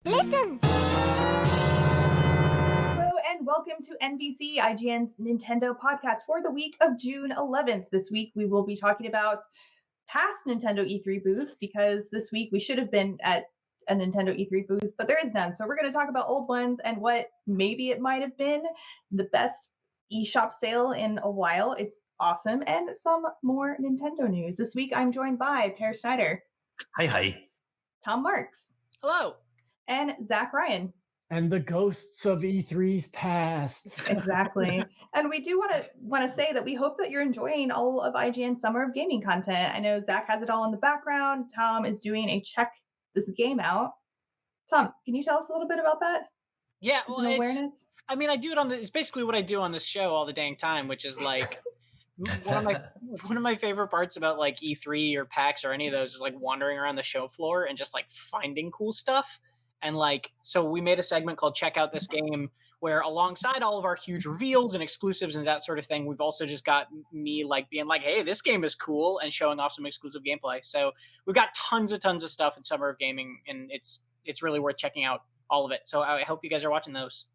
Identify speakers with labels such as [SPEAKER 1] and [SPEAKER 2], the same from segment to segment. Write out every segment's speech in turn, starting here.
[SPEAKER 1] Listen!
[SPEAKER 2] Hello and welcome to NVC, IGN's Nintendo podcast for the week of June 11th. This week we will be talking about past Nintendo E3 booths because this week we should have been at a Nintendo E3 booth, but there is none. So we're going to talk about old ones and what maybe it might have been the best eShop sale in a while. It's awesome. And some more Nintendo news. This week I'm joined by Per Schneider.
[SPEAKER 3] Hi.
[SPEAKER 2] Tom Marks.
[SPEAKER 4] Hello.
[SPEAKER 2] And Zach Ryan.
[SPEAKER 5] And the ghosts of E3's past.
[SPEAKER 2] Exactly. And we do want to say that we hope that you're enjoying all of IGN's Summer of Gaming content. I know Zach has it all in the background. Tom is doing a check this game out. Tom, can you tell us a little bit about that?
[SPEAKER 4] Yeah, well,
[SPEAKER 2] awareness?
[SPEAKER 4] I do it on it's basically what I do on this show all the dang time, which is like one of my favorite parts about like E3 or PAX or any of those is like wandering around the show floor and just like finding cool stuff. And like, so we made a segment called Check Out This Game, where alongside all of our huge reveals and exclusives and that sort of thing, we've also just got me like being like, hey, this game is cool, and showing off some exclusive gameplay. So we've got tons of stuff in Summer of Gaming, and it's really worth checking out all of it. So I hope you guys are watching those.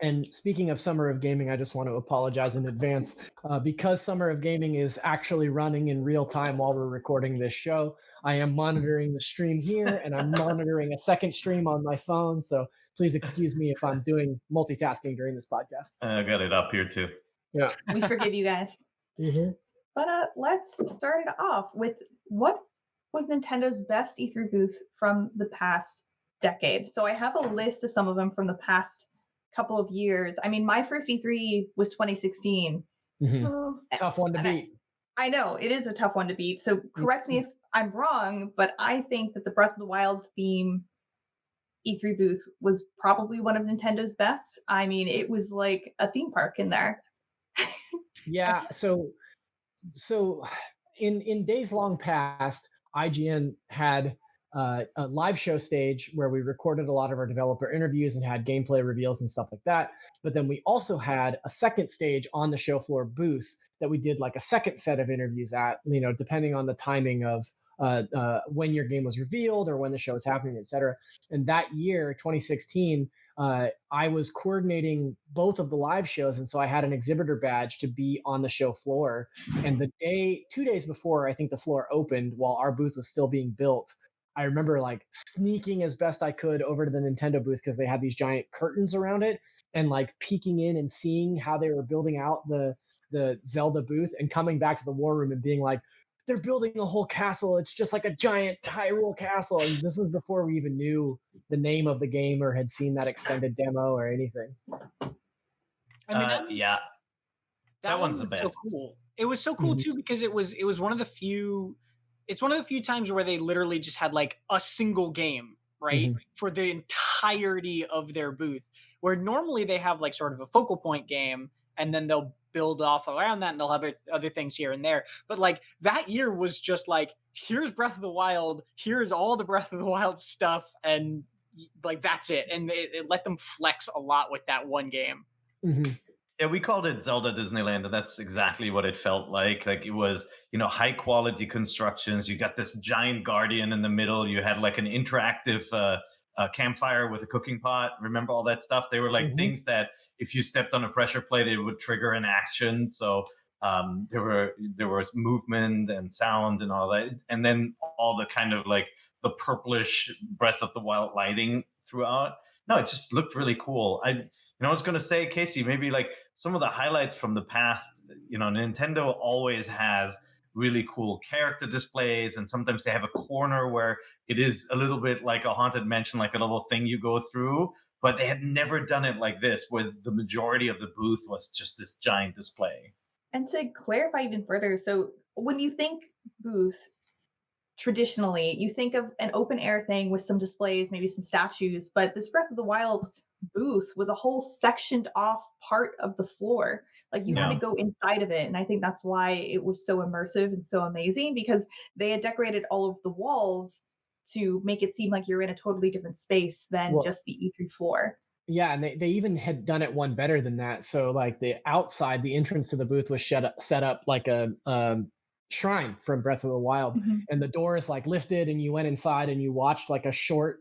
[SPEAKER 5] And speaking of Summer of Gaming, I just want to apologize in advance because Summer of Gaming is actually running in real time while we're recording this show. I am monitoring the stream here, and I'm monitoring a second stream on my phone. So please excuse me if I'm doing multitasking during this podcast.
[SPEAKER 3] I got it up here too.
[SPEAKER 5] Yeah,
[SPEAKER 2] we forgive you guys.
[SPEAKER 5] Mm-hmm.
[SPEAKER 2] But let's start it off with what was Nintendo's best E3 booth from the past decade. So I have a list of some of them from the past couple of years. I mean, my first E3 was 2016.
[SPEAKER 5] Mm-hmm. Tough one to beat.
[SPEAKER 2] I know, it is a tough one to beat. So correct me if I'm wrong, but I think that the Breath of the Wild theme E3 booth was probably one of Nintendo's best. I mean, it was like a theme park in there.
[SPEAKER 5] Yeah, so in days long past, IGN had a live show stage where we recorded a lot of our developer interviews and had gameplay reveals and stuff like that. But then we also had a second stage on the show floor booth that we did like a second set of interviews at, depending on the timing of when your game was revealed or when the show was happening, et cetera. And that year, 2016, I was coordinating both of the live shows. And so I had an exhibitor badge to be on the show floor. And 2 days before, I think the floor opened while our booth was still being built, I remember like sneaking as best I could over to the Nintendo booth because they had these giant curtains around it, and like peeking in and seeing how they were building out the Zelda booth, and coming back to the war room and being like, they're building a whole castle. It's just like a giant Hyrule castle. And this was before we even knew the name of the game or had seen that extended demo or anything.
[SPEAKER 4] I mean,
[SPEAKER 3] yeah, that one's the best.
[SPEAKER 4] So cool. It was so cool too because it was one of the few. It's one of the few times where they literally just had like a single game, right? For the entirety of their booth, where normally they have like sort of a focal point game and then they'll build off around that and they'll have other things here and there. But like that year was just like, here's Breath of the Wild, here's all the Breath of the Wild stuff, and like that's it. And it let them flex a lot with that one game.
[SPEAKER 5] Mm-hmm.
[SPEAKER 3] Yeah, we called it Zelda Disneyland, and that's exactly what it felt like. Like it was, high quality constructions. You got this giant guardian in the middle. You had like an interactive campfire with a cooking pot. Remember all that stuff? They were like things that if you stepped on a pressure plate, it would trigger an action. So there was movement and sound and all that, and then all the kind of like the purplish Breath of the Wild lighting throughout. No, it just looked really cool. I was going to say, Casey, maybe like some of the highlights from the past, Nintendo always has really cool character displays, and sometimes they have a corner where it is a little bit like a haunted mansion, like a little thing you go through, but they had never done it like this, where the majority of the booth was just this giant display.
[SPEAKER 2] And to clarify even further, so when you think booth, traditionally, you think of an open air thing with some displays, maybe some statues, but this Breath of the Wild booth was a whole sectioned off part of the floor. Like you had to go inside of it. And I think that's why it was so immersive and so amazing, because they had decorated all of the walls to make it seem like you're in a totally different space than just the E3 floor.
[SPEAKER 5] Yeah, and they even had done it one better than that. So like the outside, the entrance to the booth was set up like a shrine from Breath of the Wild, and the doors like lifted and you went inside and you watched like a short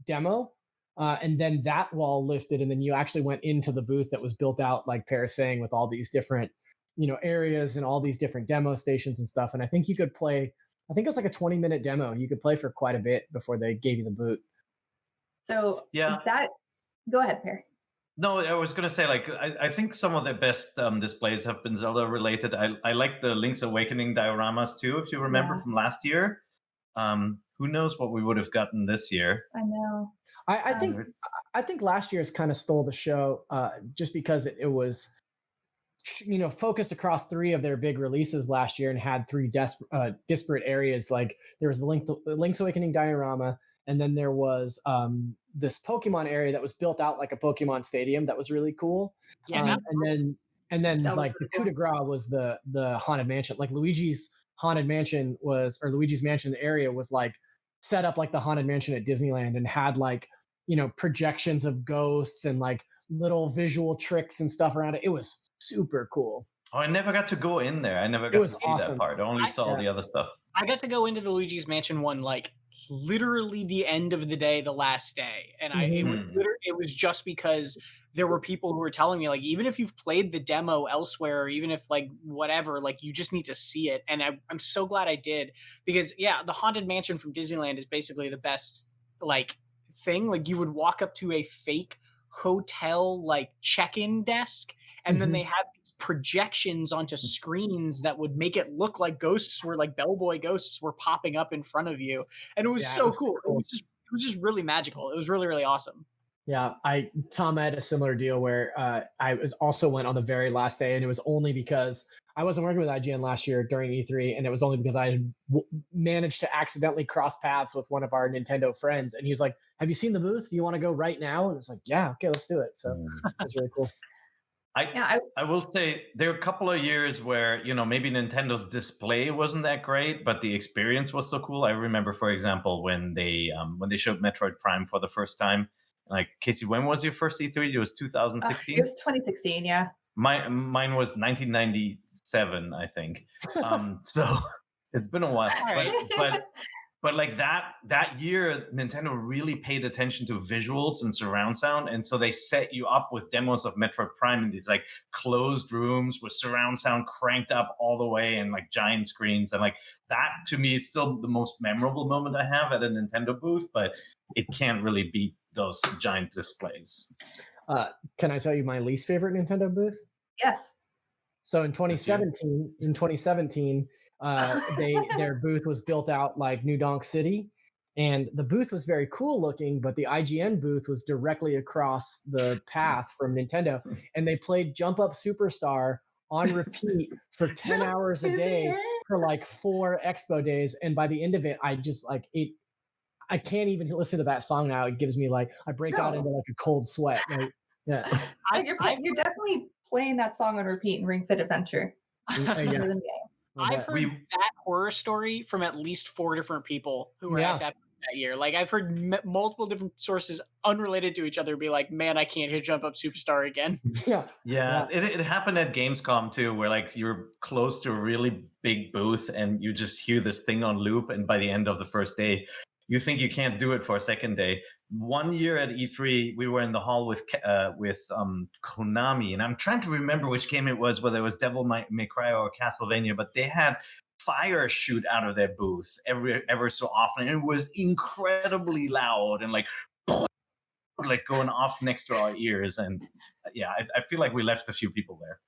[SPEAKER 5] demo, and then that wall lifted, and then you actually went into the booth that was built out, like Paris saying, with all these different, areas and all these different demo stations and stuff. And I think you could play. I think it was like a 20-minute demo. You could play for quite a bit before they gave you the boot.
[SPEAKER 2] So
[SPEAKER 3] Yeah.
[SPEAKER 2] Go ahead, Perry.
[SPEAKER 3] No, I was gonna say, like, I think some of the best displays have been Zelda related. I like the Link's Awakening dioramas too, if you remember from last year. Who knows what we would have gotten this year?
[SPEAKER 2] I know.
[SPEAKER 5] I think last year's kind of stole the show, just because it was, focused across 3 of their big releases last year and had 3 disparate areas. Like there was the Link's Awakening diorama, and then there was this Pokemon area that was built out like a Pokemon stadium that was really cool.
[SPEAKER 4] Yeah,
[SPEAKER 5] and then like
[SPEAKER 2] really
[SPEAKER 5] the coup de grace was the Haunted Mansion. Like Luigi's Haunted Mansion or Luigi's Mansion area was like set up like the Haunted Mansion at Disneyland, and had like, projections of ghosts and like little visual tricks and stuff around it. It was super cool.
[SPEAKER 3] Oh, I never got to go in there. I never got to see that part. I only saw the other stuff.
[SPEAKER 4] I got to go into the Luigi's Mansion one like literally the end of the day, the last day, and it was just because there were people who were telling me, like, even if you've played the demo elsewhere, or even if like whatever, like you just need to see it. And I'm so glad I did, because the Haunted Mansion from Disneyland is basically the best like thing. Like you would walk up to a fake hotel like check-in desk, and then they had these projections onto screens that would make it look like ghosts were, like bellboy ghosts were popping up in front of you, and it was so cool. It was just really magical. It was really, really awesome.
[SPEAKER 5] Yeah, Tom had a similar deal where I went on the very last day, and it was only because I wasn't working with IGN last year during E3, and it was only because I had managed to accidentally cross paths with one of our Nintendo friends, and he was like, "Have you seen the booth? Do you want to go right now?" And it was like, "Yeah, okay, let's do it." So it was really cool.
[SPEAKER 3] I will say there are a couple of years where, maybe Nintendo's display wasn't that great, but the experience was so cool. I remember, for example, when they showed Metroid Prime for the first time. Like, Casey, when was your first E3? It was 2016?
[SPEAKER 2] It was 2016, yeah.
[SPEAKER 3] Mine was 1997, I think. So it's been a while. But like that year, Nintendo really paid attention to visuals and surround sound, and so they set you up with demos of Metroid Prime in these like closed rooms with surround sound cranked up all the way, and like giant screens. And like that, to me, is still the most memorable moment I have at a Nintendo booth, but it can't really beat those giant displays.
[SPEAKER 5] Can I tell you my least favorite Nintendo booth?
[SPEAKER 2] Yes.
[SPEAKER 5] So in 2017, their booth was built out like New Donk City, and the booth was very cool looking, but the IGN booth was directly across the path from Nintendo, and they played Jump Up Superstar on repeat for 10 hours a day for like 4 expo days. And by the end of it, I just like it. I can't even listen to that song now. It gives me like I break out into like a cold sweat. Like, yeah,
[SPEAKER 2] you're definitely playing that song on repeat in Ring Fit Adventure.
[SPEAKER 4] I've heard that horror story from at least 4 different people who were at that year. Like I've heard multiple different sources unrelated to each other be like, "Man, I can't hear Jump Up Superstar again."
[SPEAKER 3] Yeah. It happened at Gamescom too, where like you're close to a really big booth and you just hear this thing on loop, and by the end of the first day, you think you can't do it for a second day. One year at E3, we were in the hall with Konami, and I'm trying to remember which game it was, whether it was Devil May Cry or Castlevania, but they had fire shoot out of their booth ever so often, and it was incredibly loud and like going off next to our ears. And yeah, I feel like we left a few people there.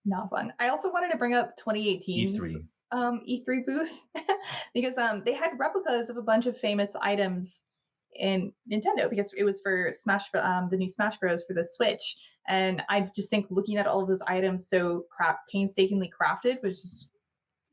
[SPEAKER 2] Not fun. I also wanted to bring up 2018's E3 booth because they had replicas of a bunch of famous items in Nintendo, because it was for the new Smash Bros for the Switch, and I just think looking at all of those items so painstakingly crafted was just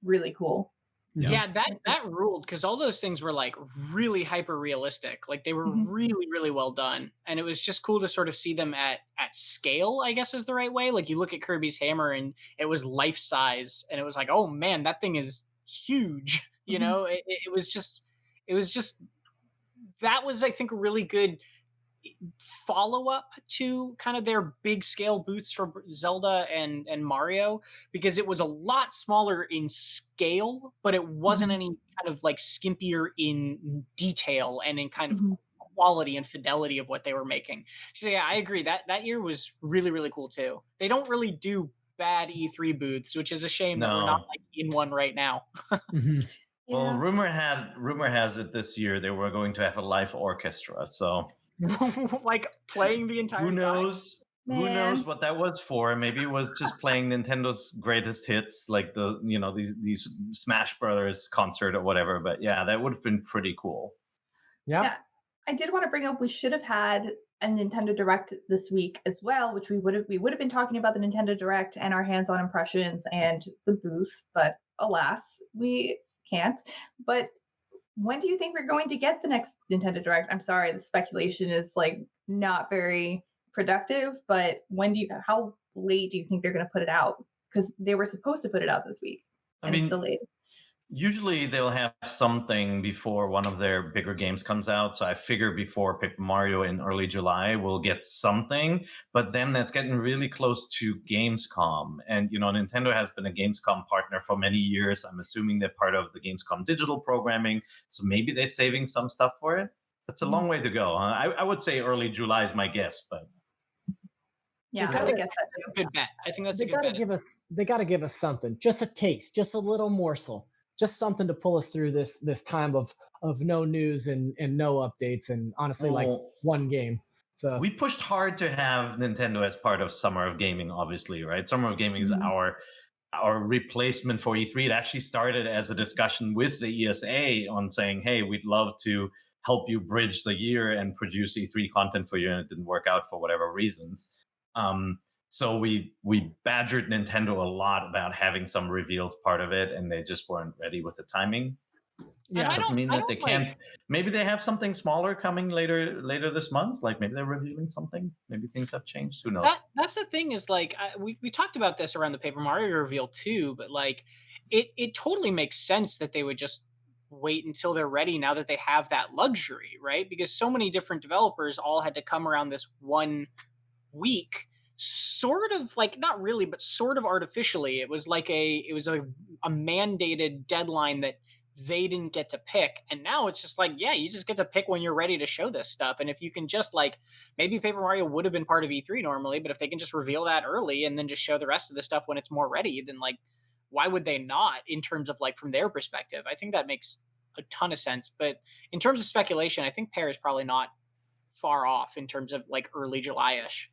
[SPEAKER 2] really cool.
[SPEAKER 4] Yeah, that ruled, because all those things were like really hyper realistic. Like they were really, really well done, and it was just cool to sort of see them at scale, I guess is the right way. Like you look at Kirby's hammer and it was life size, and it was like, oh man, that thing is huge. You know, it was just that was, I think, a really good follow-up to kind of their big scale booths for Zelda and Mario, because it was a lot smaller in scale, but it wasn't
[SPEAKER 2] Mhm.
[SPEAKER 4] any kind of like skimpier in detail and in kind of
[SPEAKER 2] Mhm.
[SPEAKER 4] quality and fidelity of what they were making. So yeah, I agree that year was really, really cool too. They don't really do bad E3 booths, which is a shame that we're not
[SPEAKER 3] No.
[SPEAKER 4] like in one right now.
[SPEAKER 5] Mhm.
[SPEAKER 3] Well,
[SPEAKER 2] Yeah.
[SPEAKER 3] rumor has it this year they were going to have a live orchestra. So
[SPEAKER 4] Like playing the entire
[SPEAKER 3] who
[SPEAKER 4] time.
[SPEAKER 3] knows? Who knows
[SPEAKER 2] Man.
[SPEAKER 3] what that was for? Maybe it was just playing Nintendo's greatest hits, like these Smash Brothers concert or whatever. But yeah, that would have been pretty cool.
[SPEAKER 5] Yeah.
[SPEAKER 2] Yeah. I did want to bring up we should have had a Nintendo Direct this week as well, which we would have been talking about the Nintendo Direct and our hands-on impressions and the booth, but alas, we can't. But when do you think we're going to get the next Nintendo Direct? I'm sorry, the speculation is like not very productive, but how late do you think they're going to put it out? Because they were supposed to put it out this week
[SPEAKER 3] I
[SPEAKER 2] and it's
[SPEAKER 3] mean,
[SPEAKER 2] delayed.
[SPEAKER 3] usually they'll have something before one of their bigger games comes out. So I figure before Paper Mario in early July, we'll get something. But then that's getting really close to Gamescom. And, Nintendo has been a Gamescom partner for many years. I'm assuming they're part of the Gamescom digital programming. So maybe they're saving some stuff for it. It's a long way to go. I would say early July is my guess, but
[SPEAKER 2] Yeah,
[SPEAKER 5] They
[SPEAKER 2] I would
[SPEAKER 5] gotta-
[SPEAKER 2] guess that
[SPEAKER 4] That's
[SPEAKER 2] too.
[SPEAKER 4] a good bet. I think that's
[SPEAKER 5] They
[SPEAKER 4] a good
[SPEAKER 5] gotta
[SPEAKER 4] bet.
[SPEAKER 5] give us. They gotta give us something, just a taste, just a little morsel, just something to pull us through this time of no news and no updates, and honestly, like
[SPEAKER 3] well,
[SPEAKER 5] one game. So
[SPEAKER 3] we pushed hard to have Nintendo as part of Summer of Gaming, obviously, right? Summer of Gaming is
[SPEAKER 2] Mhm.
[SPEAKER 3] our replacement for E3. It actually started as a discussion with the ESA on saying, hey, we'd love to help you bridge the year and produce E3 content for you, and it didn't work out for whatever reasons. So we badgered Nintendo a lot about having some reveals part of it, and they just weren't ready with the timing.
[SPEAKER 4] And I
[SPEAKER 5] yeah,
[SPEAKER 3] Doesn't mean
[SPEAKER 4] I
[SPEAKER 3] that they
[SPEAKER 4] don't
[SPEAKER 3] can't.
[SPEAKER 4] like
[SPEAKER 3] Maybe they have something smaller coming later this month. Like maybe they're revealing something. Maybe things have changed. Who knows?
[SPEAKER 4] that's the thing is like we talked about this around the Paper Mario reveal too, but like it totally makes sense that they would just wait until they're ready now that they have that luxury, right? Because so many different developers all had to come around this one week, sort of like not really but sort of artificially. It was like a mandated deadline that they didn't get to pick, and now it's just like, yeah, you just get to pick when you're ready to show this stuff. And if you can just like, maybe Paper Mario would have been part of E3 normally, but if they can just reveal that early and then just show the rest of the stuff when it's more ready, then like why would they not, in terms of like from their perspective? I think that makes a ton of sense. But in terms of speculation, I think Pear is probably not far off in terms of like early July-ish.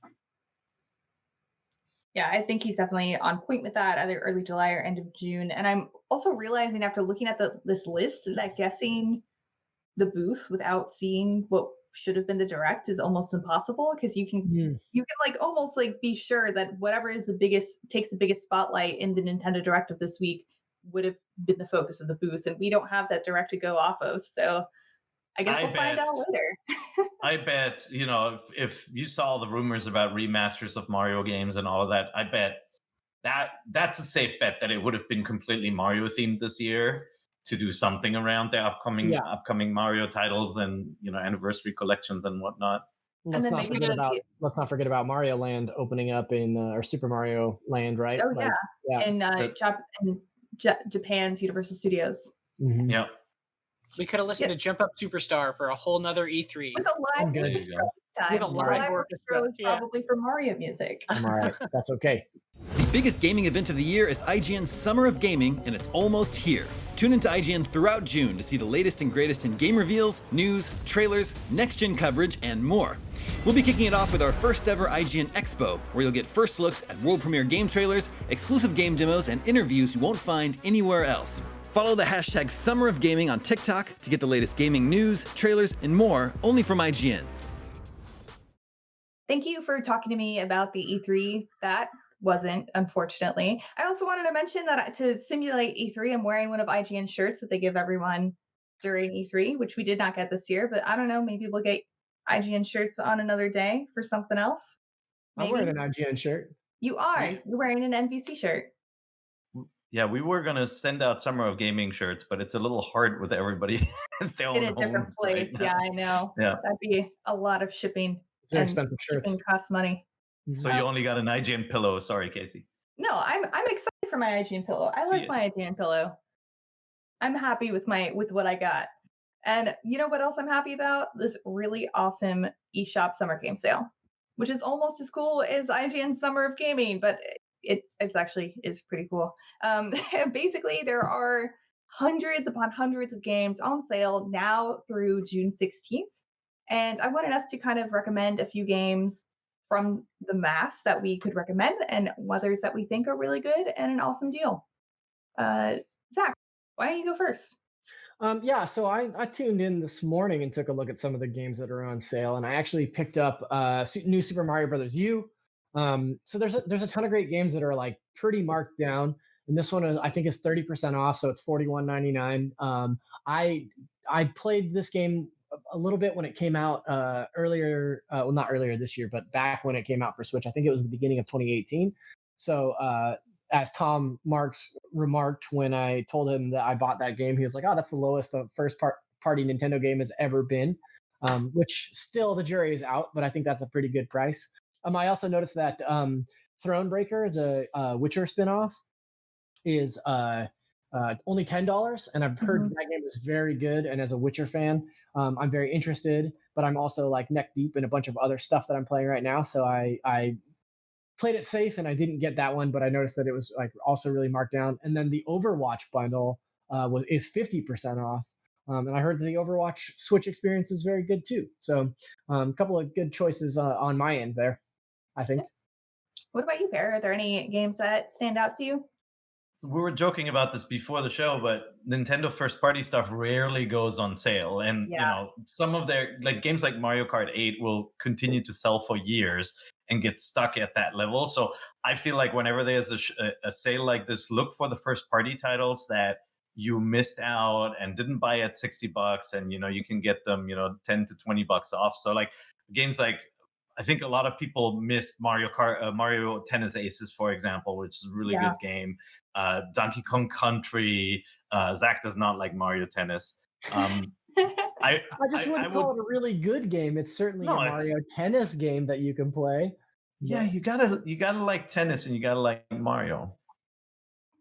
[SPEAKER 2] Yeah, I think he's definitely on point with that, either early July or end of June. And I'm also realizing after looking at this list that guessing the booth without seeing what should have been the direct is almost impossible, because
[SPEAKER 5] Mm.
[SPEAKER 2] you can like almost like be sure that whatever is the biggest takes the biggest spotlight in the Nintendo Direct of this week would have been the focus of the booth, and we don't have that direct to go off of. So I guess
[SPEAKER 3] I
[SPEAKER 2] we'll find
[SPEAKER 3] bet.
[SPEAKER 2] out later.
[SPEAKER 3] I bet. If you saw the rumors about remasters of Mario games and all of that, I bet that's a safe bet that it would have been completely Mario themed this year to do something around the
[SPEAKER 5] Yeah.
[SPEAKER 3] upcoming Mario titles and anniversary collections and whatnot.
[SPEAKER 2] And
[SPEAKER 5] Let's
[SPEAKER 2] then
[SPEAKER 5] not
[SPEAKER 2] maybe
[SPEAKER 5] forget about Mario Land opening up in or Super Mario Land, right?
[SPEAKER 2] oh
[SPEAKER 5] Like,
[SPEAKER 2] yeah,
[SPEAKER 5] yeah.
[SPEAKER 2] in Japan's Universal Studios
[SPEAKER 5] Mhm.
[SPEAKER 3] Yeah.
[SPEAKER 4] We could have listened
[SPEAKER 2] Yeah.
[SPEAKER 4] to Jump Up Superstar for a whole nother E3
[SPEAKER 2] with a live
[SPEAKER 5] good.
[SPEAKER 3] There you
[SPEAKER 2] orchestra
[SPEAKER 3] go.
[SPEAKER 2] this
[SPEAKER 4] with
[SPEAKER 2] time.
[SPEAKER 4] a
[SPEAKER 2] The
[SPEAKER 4] live
[SPEAKER 2] live
[SPEAKER 4] orchestra.
[SPEAKER 2] orchestra is
[SPEAKER 4] Yeah.
[SPEAKER 2] probably for Mario music.
[SPEAKER 5] I'm all right. That's okay.
[SPEAKER 1] The biggest gaming event of the year is IGN's Summer of Gaming, and it's almost here. Tune into IGN throughout June to see the latest and greatest in game reveals, news, trailers, next-gen coverage, and more. We'll be kicking it off with our first ever IGN Expo, where you'll get first looks at world premiere game trailers, exclusive game demos, and interviews you won't find anywhere else. Follow the hashtag Summer of Gaming on TikTok to get the latest gaming news, trailers, and more, only from IGN.
[SPEAKER 2] Thank you for talking to me about the E3. That wasn't, unfortunately. I also wanted to mention that to simulate E3, I'm wearing one of IGN shirts that they give everyone during E3, which we did not get this year. But I don't know, maybe we'll get IGN shirts on another day for something else.
[SPEAKER 5] I'm
[SPEAKER 2] Maybe
[SPEAKER 5] wearing an IGN shirt.
[SPEAKER 2] you are. You're wearing an NVC shirt.
[SPEAKER 3] Yeah, we were gonna send out Summer of Gaming shirts, but it's a little hard with everybody at their
[SPEAKER 2] In
[SPEAKER 3] own
[SPEAKER 2] a different
[SPEAKER 3] homes right
[SPEAKER 2] place. Yeah,
[SPEAKER 3] now.
[SPEAKER 2] I know.
[SPEAKER 3] Yeah.
[SPEAKER 2] That'd be a lot of shipping,
[SPEAKER 5] They're
[SPEAKER 2] and
[SPEAKER 5] expensive
[SPEAKER 2] shipping
[SPEAKER 5] shirts.
[SPEAKER 2] costs money.
[SPEAKER 3] So
[SPEAKER 5] Mhm.
[SPEAKER 3] you only got an IGN pillow. Sorry, Casey.
[SPEAKER 2] No, I'm excited for my IGN pillow. I
[SPEAKER 3] See
[SPEAKER 2] like
[SPEAKER 3] it.
[SPEAKER 2] my IGN pillow. I'm happy with what I got. And you know what else I'm happy about? This really awesome eShop summer game sale, which is almost as cool as IGN Summer of Gaming, but it's actually is pretty cool. Basically, there are hundreds upon hundreds of games on sale now through June 16th, and I wanted us to kind of recommend a few games from the mass that we could recommend and others that we think are really good and an awesome deal. Zach, why don't you go first?
[SPEAKER 5] Yeah, so I tuned in this morning and took a look at some of the games that are on sale, and I actually picked up new Super Mario Brothers U. So there's a ton of great games that are like pretty marked down, and this one I think is 30% off, so it's $41.99. I I played this game a little bit when it came out earlier, well not earlier this year, but back when it came out for Switch. I think it was the beginning of 2018. So as Tom Marks remarked when I told him that I bought that game, he was like, "Oh, that's the lowest a party Nintendo game has ever been," which still the jury is out, but I think that's a pretty good price. I also noticed that Thronebreaker, the Witcher spinoff, is only $10, and I've heard
[SPEAKER 2] Mhm.
[SPEAKER 5] that game is very good. And as a Witcher fan, I'm very interested, but I'm also like neck deep in a bunch of other stuff that I'm playing right now. So I played it safe and I didn't get that one, but I noticed that it was like also really marked down. And then the Overwatch bundle is 50% off. And I heard that the Overwatch Switch experience is very good too. So a couple of good choices on my end there, I think.
[SPEAKER 2] What about you, Bear? Are there any games that stand out to you?
[SPEAKER 3] We were joking about this before the show, but Nintendo first party stuff rarely goes on sale. And,
[SPEAKER 2] Yeah.
[SPEAKER 3] some of their like games like Mario Kart 8 will continue to sell for years and get stuck at that level. So I feel like whenever there's a sale like this, look for the first party titles that you missed out and didn't buy at $60, and you can get them 10 to $20 off. So like games like, I think a lot of people missed Mario Tennis Aces, for example, which is a really
[SPEAKER 2] Yeah.
[SPEAKER 3] good game. Donkey Kong Country. Zach does not like Mario Tennis. I
[SPEAKER 5] I just wouldn't
[SPEAKER 3] would
[SPEAKER 5] call it a really good game. It's certainly a
[SPEAKER 3] no.
[SPEAKER 5] Mario
[SPEAKER 3] It's
[SPEAKER 5] Tennis game that you can play.
[SPEAKER 3] yeah.
[SPEAKER 5] But,
[SPEAKER 3] You gotta like tennis and you gotta like Mario.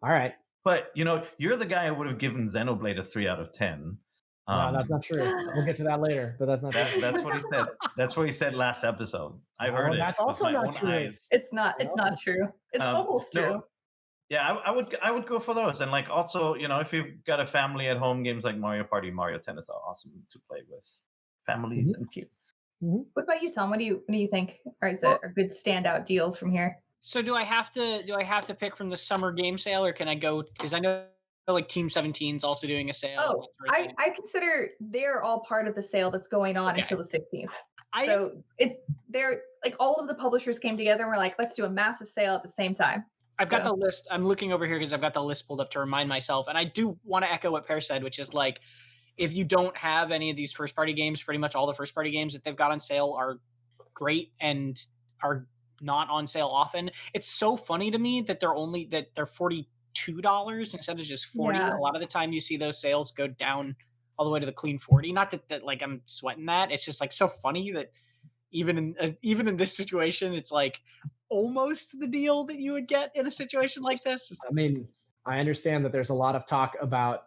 [SPEAKER 5] all right.
[SPEAKER 3] But you're the guy I would have given Xenoblade a 3 out of 10.
[SPEAKER 5] No, that's not true. We'll get to that later, but that's not true.
[SPEAKER 3] That's what he said. That's what he said last episode. I heard
[SPEAKER 5] No,
[SPEAKER 3] it
[SPEAKER 5] that's
[SPEAKER 3] with
[SPEAKER 5] also
[SPEAKER 3] my
[SPEAKER 5] not
[SPEAKER 3] own
[SPEAKER 5] true.
[SPEAKER 3] eyes.
[SPEAKER 2] It's not. It's
[SPEAKER 5] No.
[SPEAKER 2] not true. It's almost
[SPEAKER 3] No,
[SPEAKER 2] true.
[SPEAKER 3] yeah, I would go for those. And like also, if you've got a family at home, games like Mario Party, Mario Tennis are awesome to play with families and kids.
[SPEAKER 2] What about you, Tom? What do you think are good standout deals from here?
[SPEAKER 4] So do I have to pick from the summer game sale, or can I go, because I know like Team 17's also doing a sale. and
[SPEAKER 2] Oh,
[SPEAKER 4] that sort of thing.
[SPEAKER 2] I consider they're all part of the sale that's going on
[SPEAKER 4] Okay.
[SPEAKER 2] until the 16th.
[SPEAKER 4] I
[SPEAKER 2] So they're like all of the publishers came together and were like, let's do a massive sale at the same time.
[SPEAKER 4] I've got
[SPEAKER 2] So-
[SPEAKER 4] the list. I'm looking over here because I've got the list pulled up to remind myself. And I do want to echo what Per said, which is like, if you don't have any of these first party games, pretty much all the first party games that they've got on sale are great and are not on sale often. It's so funny to me that they're $42 instead of just $40.
[SPEAKER 2] Yeah.
[SPEAKER 4] A lot of the time you see those sales go down all the way to the clean 40. Not that like I'm sweating that. It's just like so funny that even in this situation, it's like almost the deal that you would get in a situation like this.
[SPEAKER 5] I mean, I understand that there's a lot of talk about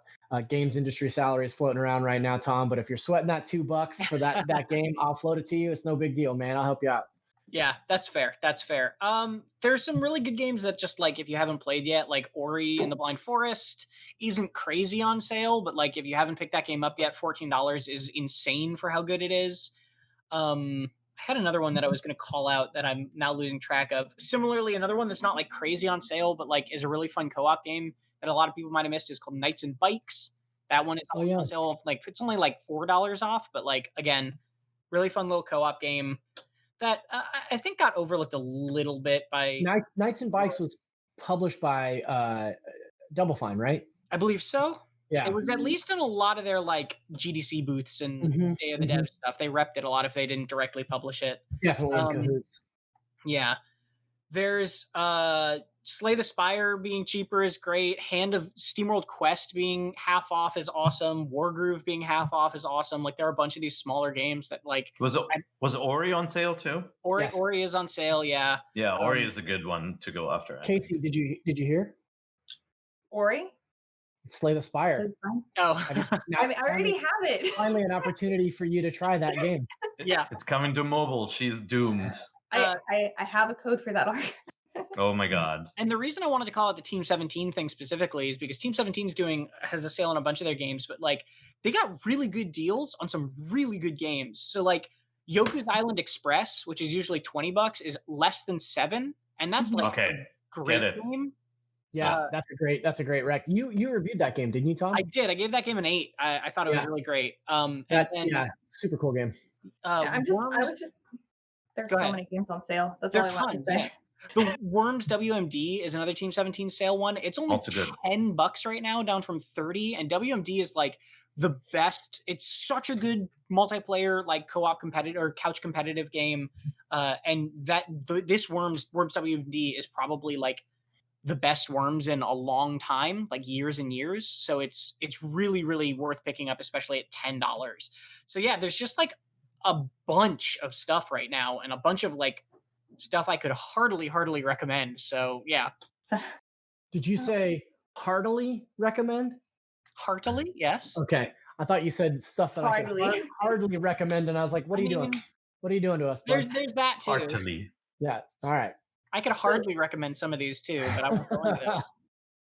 [SPEAKER 5] games industry salaries floating around right now, Tom. But if you're sweating that $2 for that game, I'll float it to you. It's no big deal, man. I'll help you out.
[SPEAKER 4] Yeah, that's fair. That's fair. There's some really good games that just like if you haven't played yet, like Ori and the Blind Forest isn't crazy on sale, but like if you haven't picked that game up yet, $14 is insane for how good it is. I had another one that I was going to call out that I'm now losing track of. Similarly, another one that's not like crazy on sale, but like is a really fun co-op game that a lot of people might have missed is called Knights and Bikes. That one is on sale of like it's only like $4 off, but like again, really fun little co-op game that I think got overlooked a little bit by
[SPEAKER 5] Knights and Bikes was published by Double Fine, right?
[SPEAKER 4] I believe so.
[SPEAKER 5] Yeah.
[SPEAKER 4] It was at least in a lot of their like GDC booths and Day of the Dev stuff. They repped it a lot if they didn't directly publish it.
[SPEAKER 5] Definitely in cahoots.
[SPEAKER 4] Yeah. There's Slay the Spire being cheaper is great. Hand of SteamWorld Quest being half off is awesome. Wargroove being half off is awesome. Like there are a bunch of these smaller games that like
[SPEAKER 3] Was Ori on sale too?
[SPEAKER 5] Yes.
[SPEAKER 4] Ori is on sale. Yeah.
[SPEAKER 3] Yeah, Ori is a good one to go after. I think.
[SPEAKER 5] Casey, did you hear?
[SPEAKER 2] Ori?
[SPEAKER 5] Slay the Spire.
[SPEAKER 2] That's fine.
[SPEAKER 4] Oh,
[SPEAKER 2] I mean, I already have it.
[SPEAKER 5] Finally an opportunity for you to try that game.
[SPEAKER 4] yeah.
[SPEAKER 3] It's coming to mobile. She's doomed.
[SPEAKER 2] I have a code for that arc.
[SPEAKER 3] Oh my god.
[SPEAKER 4] And the reason I wanted to call it the Team 17 thing specifically is because Team 17's has a sale on a bunch of their games, but like they got really good deals on some really good games. So like Yoku's Island Express, which is usually $20, is less than $7, and that's like
[SPEAKER 3] Okay,
[SPEAKER 4] a great
[SPEAKER 3] get it.
[SPEAKER 4] game.
[SPEAKER 5] Yeah, that's a great rec. You reviewed that game, didn't you, Tom?
[SPEAKER 4] I did. I gave that game an 8. I thought it was really great.
[SPEAKER 5] Super cool game.
[SPEAKER 2] There's so many games on sale. That's all I want to say.
[SPEAKER 4] The Worms WMD is another Team 17 sale one. It's only $10 right now, down from 30. And WMD is like the best. It's such a good multiplayer, like co-op competitive or couch competitive game. And this Worms WMD is probably like the best Worms in a long time, like years and years. So it's really, really worth picking up, especially at $10. So yeah, there's just like a bunch of stuff right now and a bunch of like stuff I could heartily recommend. So yeah.
[SPEAKER 5] Did you say heartily recommend?
[SPEAKER 4] Heartily, yes.
[SPEAKER 5] Okay. I thought you said stuff that I could hardly recommend, and I was like, what are you doing? What are you doing to us, bud?
[SPEAKER 4] There's that too.
[SPEAKER 3] Heartily.
[SPEAKER 5] Yeah. All right.
[SPEAKER 4] I could hardly recommend some of these too, but I won't go into those.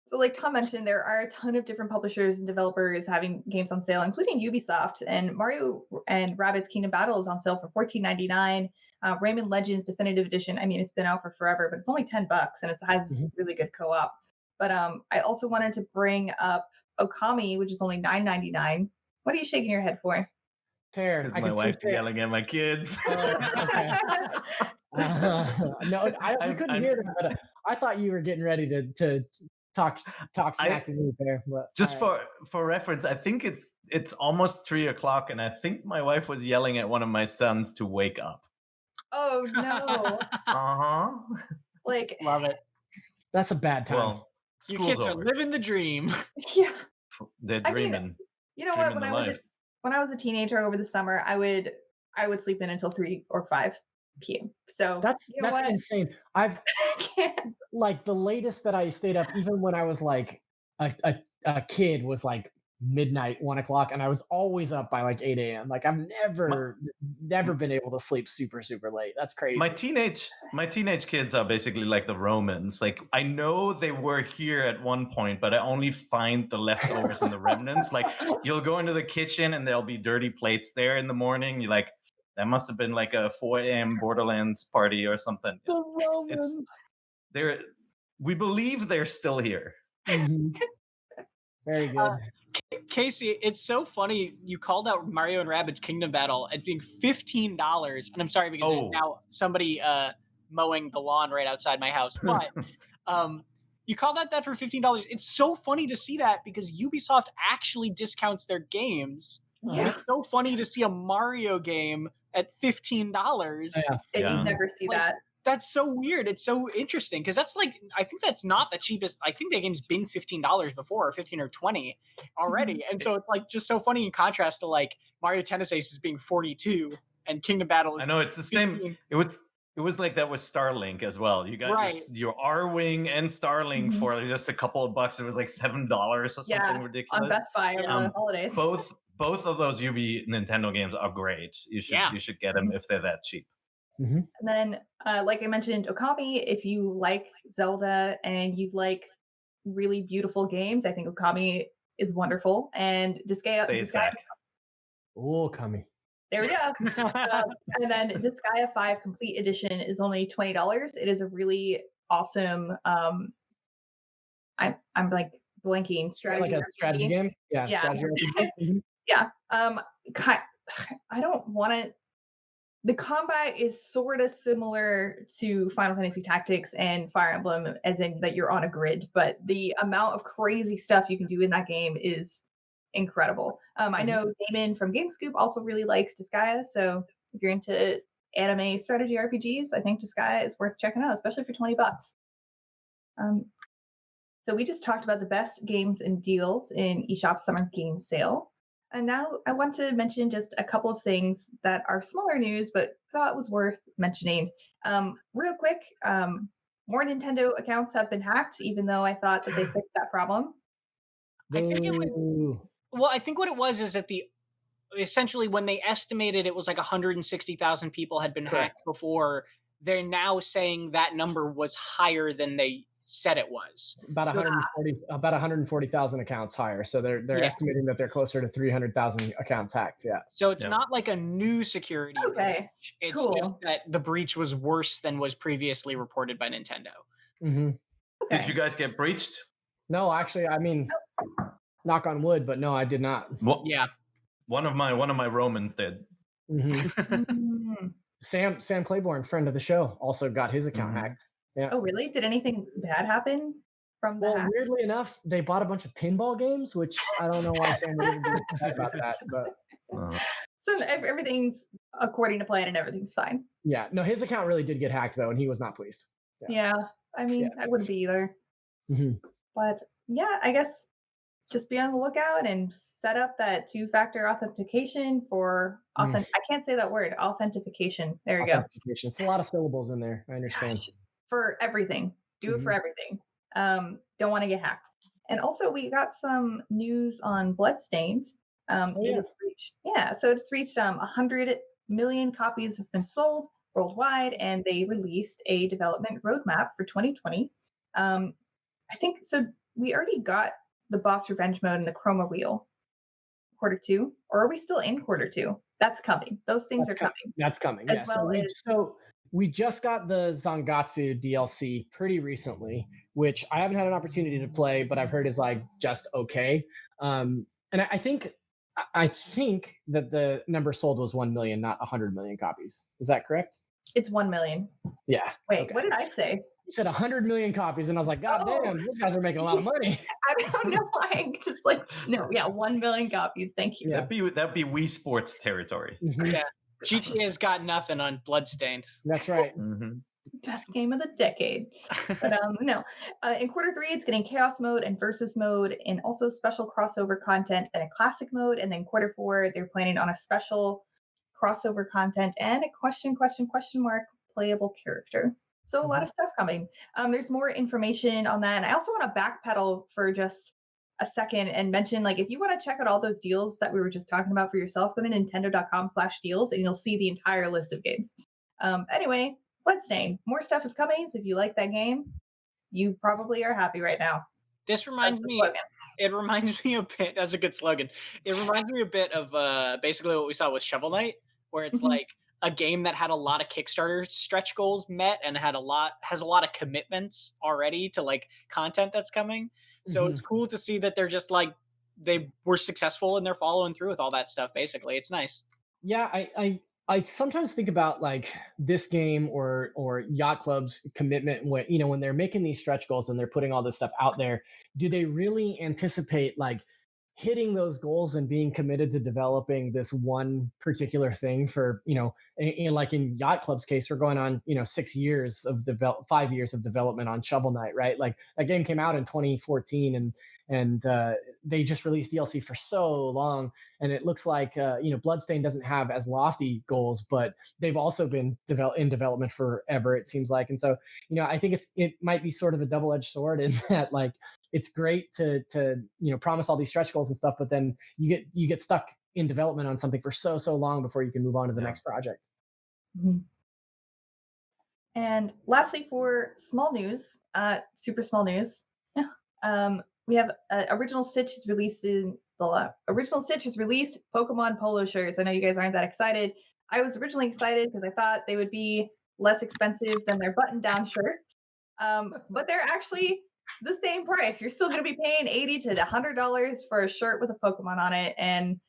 [SPEAKER 2] So like Tom mentioned, there are a ton of different publishers and developers having games on sale, including Ubisoft. And Mario and Rabbids Kingdom Battle is on sale for $14.99. Rayman Legends Definitive Edition, I mean, it's been out for forever, but it's only $10 and it has really good co-op. But I also wanted to bring up Okami, which is only $9.99. What are you shaking your head for?
[SPEAKER 5] Fair.
[SPEAKER 3] Because my wife's yelling at my kids.
[SPEAKER 5] Okay. No, I couldn't hear that, but I thought you were getting ready to talk smack to me there. But
[SPEAKER 3] just for reference, I think it's almost 3:00, and I think my wife was yelling at one of my sons to wake up.
[SPEAKER 2] Oh no! Like,
[SPEAKER 4] love it.
[SPEAKER 5] That's a bad time.
[SPEAKER 3] Well,
[SPEAKER 4] you kids are living the dream.
[SPEAKER 2] Yeah,
[SPEAKER 3] they're dreaming.
[SPEAKER 2] I mean, you know what? When I was a teenager over the summer, I would sleep in until 3 or 5 p.m. So
[SPEAKER 5] that's insane. I've like the latest that I stayed up, even when I was like a kid, was like midnight, 1:00, and I was always up by like 8 a.m. Like I've never been able to sleep super late. That's crazy.
[SPEAKER 3] My teenage kids are basically like the Romans. Like I know they were here at one point, but I only find the leftovers and the remnants. Like you'll go into the kitchen and there'll be dirty plates there in the morning. You're like, that must have been like a 4 a.m. Borderlands party or something.
[SPEAKER 5] The Romans.
[SPEAKER 3] We believe they're still here.
[SPEAKER 5] Mm-hmm. Very good.
[SPEAKER 4] Casey, it's so funny you called out Mario and Rabbids Kingdom Battle as being $15, and I'm sorry because there's now somebody mowing the lawn right outside my house. But you called out that for $15. It's so funny to see that because Ubisoft actually discounts their games.
[SPEAKER 2] Yeah.
[SPEAKER 4] It's so funny to see a Mario game at $15.
[SPEAKER 2] You never see that.
[SPEAKER 4] That's so weird. It's so interesting because that's like, I think that's not the cheapest. I think that game's been $15 before, or 15 or 20 already. And so it's like just so funny in contrast to like Mario Tennis Aces being 42 and Kingdom Battle is
[SPEAKER 3] I know it's the 15. Same. It was like that with Starlink as well. You got your R-Wing and Starlink for just a couple of bucks. It was like $7 or something ridiculous.
[SPEAKER 2] On Best Buy over the holidays.
[SPEAKER 3] Both of those Nintendo games are great. You should get them if they're that cheap.
[SPEAKER 5] Mm-hmm.
[SPEAKER 2] And then, like I mentioned, Okami, if you like Zelda and you like really beautiful games, I think Okami is wonderful. And Disgaea.
[SPEAKER 5] Okami.
[SPEAKER 2] There we go. And then Disgaea 5 Complete Edition is only $20. It is a really awesome. I'm like blanking strategy.
[SPEAKER 5] Like a strategy game. Yeah. Strategy RPG.
[SPEAKER 2] Yeah. I don't want to. The combat is sort of similar to Final Fantasy Tactics and Fire Emblem, as in that you're on a grid, but the amount of crazy stuff you can do in that game is incredible. I know Damon from GameScoop also really likes Disgaea, so if you're into anime strategy RPGs, I think Disgaea is worth checking out, especially for $20. So we just talked about the best games and deals in eShop Summer Game Sale. And now I want to mention just a couple of things that are smaller news, but thought was worth mentioning. Real quick, more Nintendo accounts have been hacked, even though I thought that they fixed that problem.
[SPEAKER 4] I think it was.
[SPEAKER 5] Boo.
[SPEAKER 4] Well, I think what it was is that essentially when they estimated it was like 160,000 people had been
[SPEAKER 5] Correct.
[SPEAKER 4] hacked before, they're now saying that number was higher than they said it was.
[SPEAKER 5] About
[SPEAKER 4] So-
[SPEAKER 5] 140,000 accounts higher. So they're
[SPEAKER 4] Yeah.
[SPEAKER 5] estimating that they're closer to 300,000 accounts hacked. Yeah.
[SPEAKER 4] So it's
[SPEAKER 3] Yeah.
[SPEAKER 4] not like a new security
[SPEAKER 2] Okay,
[SPEAKER 4] breach. It's
[SPEAKER 2] cool.
[SPEAKER 4] just that the breach was worse than was previously reported by Nintendo.
[SPEAKER 5] hmm
[SPEAKER 2] Okay.
[SPEAKER 3] Did you guys get breached?
[SPEAKER 5] No, actually, I mean, knock on wood, but no, I did not.
[SPEAKER 3] Well,
[SPEAKER 4] Yeah.
[SPEAKER 3] one of my Romans did.
[SPEAKER 5] hmm
[SPEAKER 2] Mm.
[SPEAKER 5] Sam Claiborne, friend of the show, also got his account
[SPEAKER 3] Mhm.
[SPEAKER 5] hacked.
[SPEAKER 2] Oh, really? Did anything bad happen from the
[SPEAKER 5] Well,
[SPEAKER 2] hack?
[SPEAKER 5] weirdly enough, they bought a bunch of pinball games, which I don't know why Sam would even be upset about that, but
[SPEAKER 2] So everything's according to plan and everything's fine.
[SPEAKER 5] yeah, no, his account really did get hacked though, and he was not pleased.
[SPEAKER 2] Yeah, I mean, I wouldn't be either.
[SPEAKER 5] Mhm.
[SPEAKER 2] But yeah, I guess just be on the lookout and set up that two-factor authentication for I can't say that word, authentication. There you go.
[SPEAKER 5] Authentication. It's a lot of syllables in there. I understand.
[SPEAKER 2] Gosh, for everything. Do it for everything. Don't want to get hacked. And also, we got some news on Bloodstained.
[SPEAKER 5] yeah.
[SPEAKER 2] So it's reached 100 million copies have been sold worldwide, and they released a development roadmap for 2020. I think so. We already got the boss revenge mode and the chroma wheel Q2, or are we still in Q2? That's coming. Those things
[SPEAKER 5] That's
[SPEAKER 2] are coming.
[SPEAKER 5] That's coming.
[SPEAKER 2] As
[SPEAKER 5] Yeah.
[SPEAKER 2] well as-
[SPEAKER 5] So we just got the Zangatsu DLC pretty recently, which I haven't had an opportunity to play, but I've heard is like just okay. And I think that the number sold was 1 million, not 100 million copies. Is that correct?
[SPEAKER 2] It's 1 million.
[SPEAKER 5] Yeah.
[SPEAKER 2] Wait,
[SPEAKER 5] okay.
[SPEAKER 2] what did I say?
[SPEAKER 5] You said 100 million copies, and I was like, God
[SPEAKER 2] Oh.
[SPEAKER 5] damn, these guys are making a lot of money.
[SPEAKER 2] I don't know why. Just like, no, yeah, 1 million copies. Thank you.
[SPEAKER 5] Yeah.
[SPEAKER 3] That'd be Wii Sports territory.
[SPEAKER 5] Mhm.
[SPEAKER 4] Yeah. GTA's got nothing on Bloodstained.
[SPEAKER 5] That's right.
[SPEAKER 3] Mhm.
[SPEAKER 2] Best game of the decade. But no, in Q3, it's getting chaos mode and versus mode, and also special crossover content and a classic mode. And then Q4, they're planning on a special crossover content and a question mark playable character. So a lot of stuff coming. There's more information on that. And I also want to backpedal for just a second and mention, like, if you want to check out all those deals that we were just talking about for yourself, go to nintendo.com/deals and you'll see the entire list of games. Anyway, Bloodstained, more stuff is coming. So if you like that game, you probably are happy right now.
[SPEAKER 4] This reminds
[SPEAKER 2] That's the
[SPEAKER 4] me.
[SPEAKER 2] slogan.
[SPEAKER 4] It reminds me a bit. That's a good slogan. It reminds me a bit of basically what we saw with Shovel Knight, where it's
[SPEAKER 2] Mhm.
[SPEAKER 4] like a game that had a lot of Kickstarter stretch goals met and has a lot of commitments already to like content that's coming. So it's cool to see that they're just like they were successful and they're following through with all that stuff. Basically, it's nice.
[SPEAKER 5] Yeah, I sometimes think about like this game or Yacht Club's commitment when when they're making these stretch goals and they're putting all this stuff out there. Do they really anticipate like hitting those goals and being committed to developing this one particular thing for like in Yacht Club's case, we're going on 6 years of 5 years of development on Shovel Knight, right? Like that game came out in 2014 and they just released DLC for so long, and it looks like Bloodstain doesn't have as lofty goals, but they've also been in development forever, it seems like. And so I think it might be sort of a double-edged sword in that like it's great to promise all these stretch goals and stuff, but then you get stuck in development on something for so long before you can move on to the next project.
[SPEAKER 2] Mhm. And lastly, for small news, super small news, we have Original Stitch is releasing Original Stitch has released Pokemon polo shirts. I know you guys aren't that excited. I was originally excited because I thought they would be less expensive than their button-down shirts, but they're actually the same price. You're still going to be paying $80 to $100 for a shirt with a Pokemon on it, and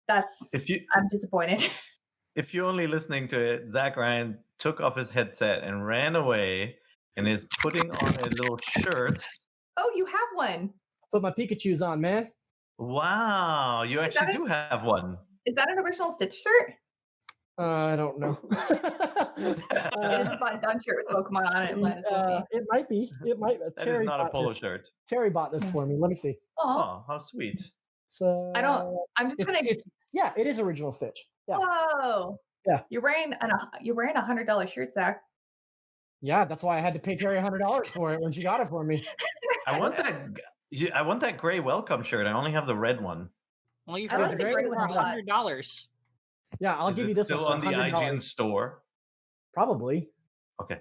[SPEAKER 2] I'm disappointed.
[SPEAKER 3] If you're only listening to it, Zach Ryan took off his headset and ran away and is putting on a little shirt.
[SPEAKER 2] Oh, you have one.
[SPEAKER 5] Put my Pikachu's on, man.
[SPEAKER 3] Wow, you actually do have one.
[SPEAKER 2] Is that an Original Stitch shirt?
[SPEAKER 5] I don't know.
[SPEAKER 2] It is a button-down shirt with Pokemon on it. Might as well be.
[SPEAKER 5] It might be. It might.
[SPEAKER 3] That is
[SPEAKER 5] Terry
[SPEAKER 3] not a
[SPEAKER 5] bought
[SPEAKER 3] polo
[SPEAKER 5] this.
[SPEAKER 3] shirt.
[SPEAKER 5] Terry bought this
[SPEAKER 2] Yeah.
[SPEAKER 5] for me. Let me see.
[SPEAKER 2] Aw,
[SPEAKER 3] Oh, how sweet.
[SPEAKER 5] It's
[SPEAKER 2] I'm just gonna.
[SPEAKER 5] yeah, it is original Stitch. Yeah,
[SPEAKER 2] Whoa.
[SPEAKER 5] Yeah.
[SPEAKER 2] You're wearing a $100 shirt, Zach.
[SPEAKER 5] yeah. That's why I had to pay Terry $100 for it when she got it for me.
[SPEAKER 3] I want that gray welcome shirt. I only have the red one.
[SPEAKER 4] Well, you've
[SPEAKER 2] I
[SPEAKER 4] got
[SPEAKER 2] like
[SPEAKER 4] the
[SPEAKER 2] the
[SPEAKER 4] gray
[SPEAKER 2] gray
[SPEAKER 4] for
[SPEAKER 2] one a lot.
[SPEAKER 4] $100.
[SPEAKER 5] Yeah, I'll
[SPEAKER 3] Is
[SPEAKER 5] give
[SPEAKER 3] it
[SPEAKER 5] you this
[SPEAKER 3] still
[SPEAKER 5] one for
[SPEAKER 3] on the IGN
[SPEAKER 5] $100.
[SPEAKER 3] store?
[SPEAKER 5] Probably.
[SPEAKER 3] Okay.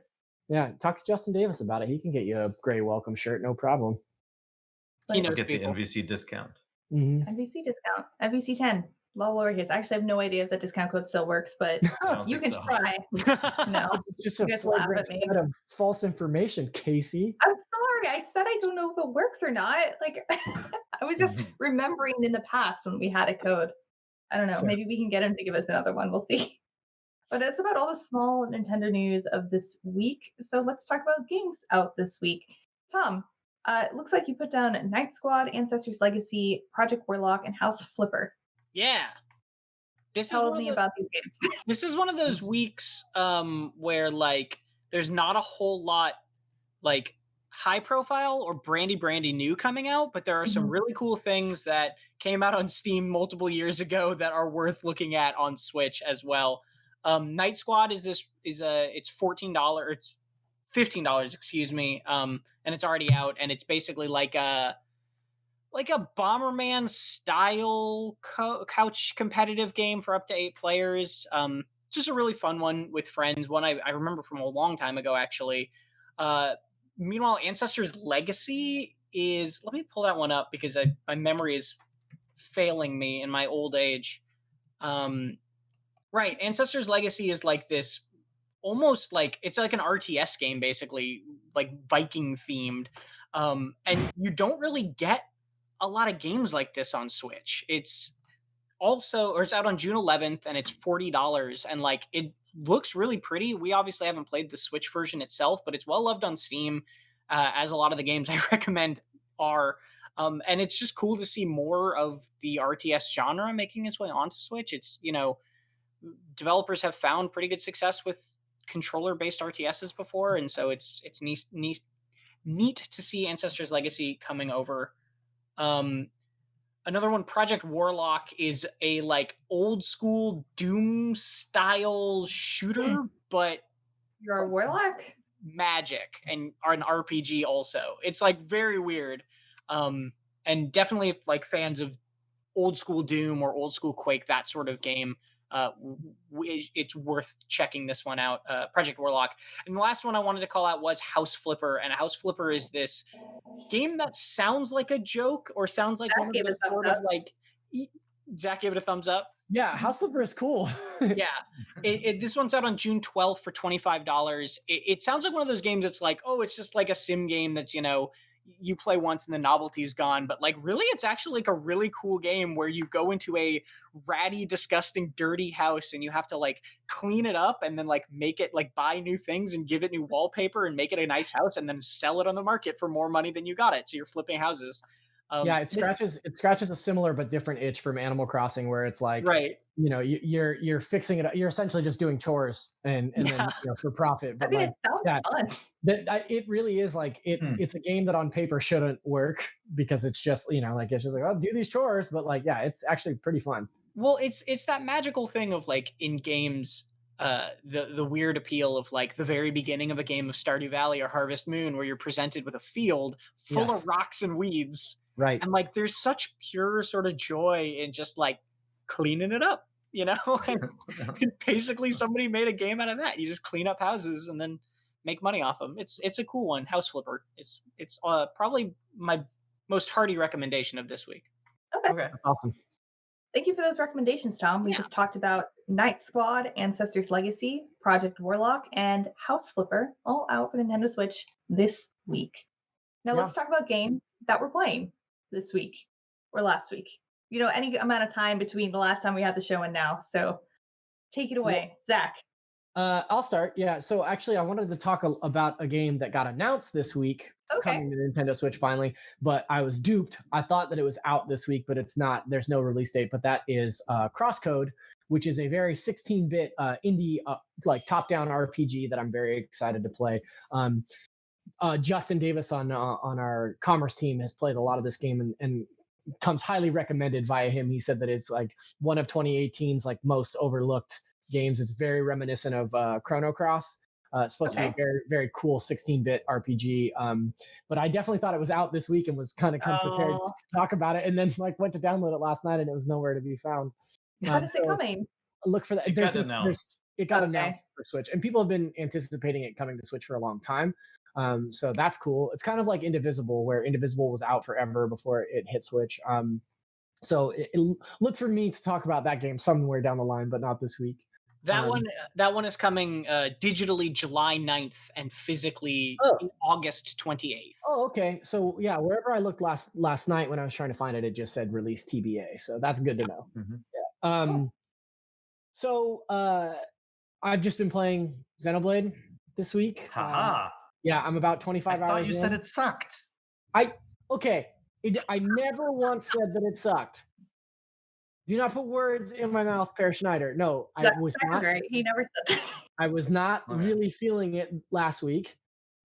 [SPEAKER 5] Yeah, talk to Justin Davis about it. He can get you a gray welcome shirt, no problem.
[SPEAKER 4] He
[SPEAKER 2] Like,
[SPEAKER 3] I'll
[SPEAKER 4] knows
[SPEAKER 3] get
[SPEAKER 4] people.
[SPEAKER 3] the NVC discount.
[SPEAKER 5] Mm-hmm.
[SPEAKER 2] NVC discount. NVC 10. Lolorius. Actually, I have no idea if the discount code still works, but
[SPEAKER 3] I don't
[SPEAKER 2] you
[SPEAKER 3] think
[SPEAKER 2] can
[SPEAKER 3] so.
[SPEAKER 2] try. No.
[SPEAKER 5] It's just
[SPEAKER 2] You
[SPEAKER 5] a
[SPEAKER 2] guys laugh
[SPEAKER 5] flagrant
[SPEAKER 2] at me.
[SPEAKER 5] spread of false information, Casey.
[SPEAKER 2] I'm sorry. I said I don't know if it works or not. Like, I was just remembering in the past when we had a code. I don't know.
[SPEAKER 5] Fair.
[SPEAKER 2] Maybe we can get him to give us another one. We'll see. But that's about all the small Nintendo news of this week. So let's talk about games out this week. Tom, it looks like you put down Night Squad, Ancestors Legacy, Project Warlock, and House Flipper.
[SPEAKER 4] Yeah. This is
[SPEAKER 2] Tell
[SPEAKER 4] one
[SPEAKER 2] me
[SPEAKER 4] of the,
[SPEAKER 2] about these games.
[SPEAKER 4] this is one of those weeks where like there's not a whole lot like high profile or brandy new coming out, but there are some
[SPEAKER 2] Mhm.
[SPEAKER 4] really cool things that came out on Steam multiple years ago that are worth looking at on Switch as well. Night Squad it's $14, it's $15, excuse me. And it's already out, and it's basically like a Bomberman style couch competitive game for up to 8 players. Just a really fun one with friends. One I remember from a long time ago, actually. Meanwhile, Ancestors Legacy is, let me pull that one up because my memory is failing me in my old age. Right, Ancestors Legacy is like this, almost like it's like an RTS game, basically, like Viking themed. And you don't really get a lot of games like this on Switch. It's out on June 11th, and it's $40, and like it looks really pretty. We obviously haven't played the Switch version itself, but it's well loved on Steam, as a lot of the games I recommend are. And it's just cool to see more of the RTS genre making its way onto Switch. It's, developers have found pretty good success with controller-based RTSs before, and so it's neat to see Ancestors Legacy coming over. Another one, Project Warlock, is a like old school Doom style shooter, but
[SPEAKER 2] You're a Warlock?
[SPEAKER 4] magic and an RPG also. It's like very weird. And definitely if like fans of old school Doom or old school Quake, that sort of game, it's worth checking this one out. Project Warlock. And the last one I wanted to call out was House Flipper. And House Flipper is this game that sounds like a joke or sounds like
[SPEAKER 2] Zach
[SPEAKER 4] one of
[SPEAKER 2] gave
[SPEAKER 4] the
[SPEAKER 2] it a thumbs
[SPEAKER 4] sort of
[SPEAKER 2] up.
[SPEAKER 4] like Zach gave it a thumbs up.
[SPEAKER 5] Yeah, House Flipper is cool.
[SPEAKER 4] Yeah, this one's out on June 12th for $25. It sounds like one of those games that's like, oh, it's just like a sim game that's, you play once and the novelty's gone. But like, really, it's actually like a really cool game where you go into a ratty, disgusting, dirty house and you have to like clean it up and then like make it, like buy new things and give it new wallpaper and make it a nice house and then sell it on the market for more money than you got it. So you're flipping houses.
[SPEAKER 5] Yeah, it scratches a similar but different itch from Animal Crossing, where it's like,
[SPEAKER 4] right.
[SPEAKER 5] You're fixing it. You're essentially just doing chores and then for profit. But
[SPEAKER 2] it sounds fun.
[SPEAKER 5] It really is like it. It's a game that on paper shouldn't work because it's just like it's just like, oh, do these chores, but like it's actually pretty fun.
[SPEAKER 4] Well, it's that magical thing of like in games, the weird appeal of like the very beginning of a game of Stardew Valley or Harvest Moon, where you're presented with a field full of rocks and weeds.
[SPEAKER 5] Right.
[SPEAKER 4] And like there's such pure sort of joy in just like cleaning it up, and basically somebody made a game out of that. You just clean up houses and then make money off them. It's a cool one. House Flipper. It's probably my most hearty recommendation of this week.
[SPEAKER 2] Okay.
[SPEAKER 5] That's awesome.
[SPEAKER 2] Thank you for those recommendations, Tom. We just talked about Night Squad, Ancestors Legacy, Project Warlock, and House Flipper, all out for Nintendo Switch this week. Now let's talk about games that we're playing this week or last week. Any amount of time between the last time we had the show and now. So take it away, Zach.
[SPEAKER 5] I'll start. Yeah. So actually, I wanted to talk about a game that got announced this week,
[SPEAKER 2] Okay.
[SPEAKER 5] coming to Nintendo Switch finally. But I was duped. I thought that it was out this week, but it's not. There's no release date. But that is Crosscode, which is a very 16-bit indie, like top-down RPG that I'm very excited to play. Justin Davis on our commerce team has played a lot of this game and comes highly recommended via him. He said that it's like one of 2018's like most overlooked games. It's very reminiscent of Chrono Cross. It's supposed to be a very, very cool 16-bit RPG. But I definitely thought it was out this week and was kind of prepared to talk about it. And then like went to download it last night and it was nowhere to be found.
[SPEAKER 2] When is it coming?
[SPEAKER 5] Look for that.
[SPEAKER 3] It got announced.
[SPEAKER 5] It got announced for Switch, and people have been anticipating it coming to Switch for a long time. So that's cool. It's kind of like Indivisible, where Indivisible was out forever before it hit Switch. So look for me to talk about that game somewhere down the line, but not this week.
[SPEAKER 4] That one is coming digitally July 9th and physically August 28th.
[SPEAKER 5] Oh, okay. So yeah, wherever I looked last night when I was trying to find it, it just said release TBA. So that's good to know.
[SPEAKER 3] Mm-hmm.
[SPEAKER 5] Yeah. So I've just been playing Xenoblade this week. Yeah, I'm about 25 hours.
[SPEAKER 3] I thought you said it sucked.
[SPEAKER 5] I never once said that it sucked. Do not put words in my mouth, Per Schneider. No, I was not.
[SPEAKER 2] Right. He never said that.
[SPEAKER 5] I was not really feeling it last week,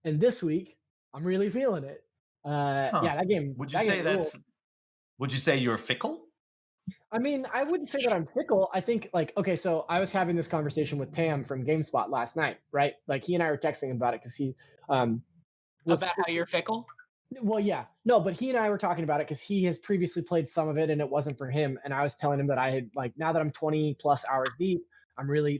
[SPEAKER 5] and this week I'm really feeling it. Yeah, that game.
[SPEAKER 3] Would you say you're fickle?
[SPEAKER 5] I mean, I wouldn't say that I'm fickle. I think okay, so I was having this conversation with Tam from GameSpot last night, right? Like he and I were texting about it because he
[SPEAKER 4] about how you're fickle.
[SPEAKER 5] Well, yeah, no, but he and I were talking about it because he has previously played some of it and it wasn't for him. And I was telling him that I had now that I'm 20 plus hours deep, I'm really,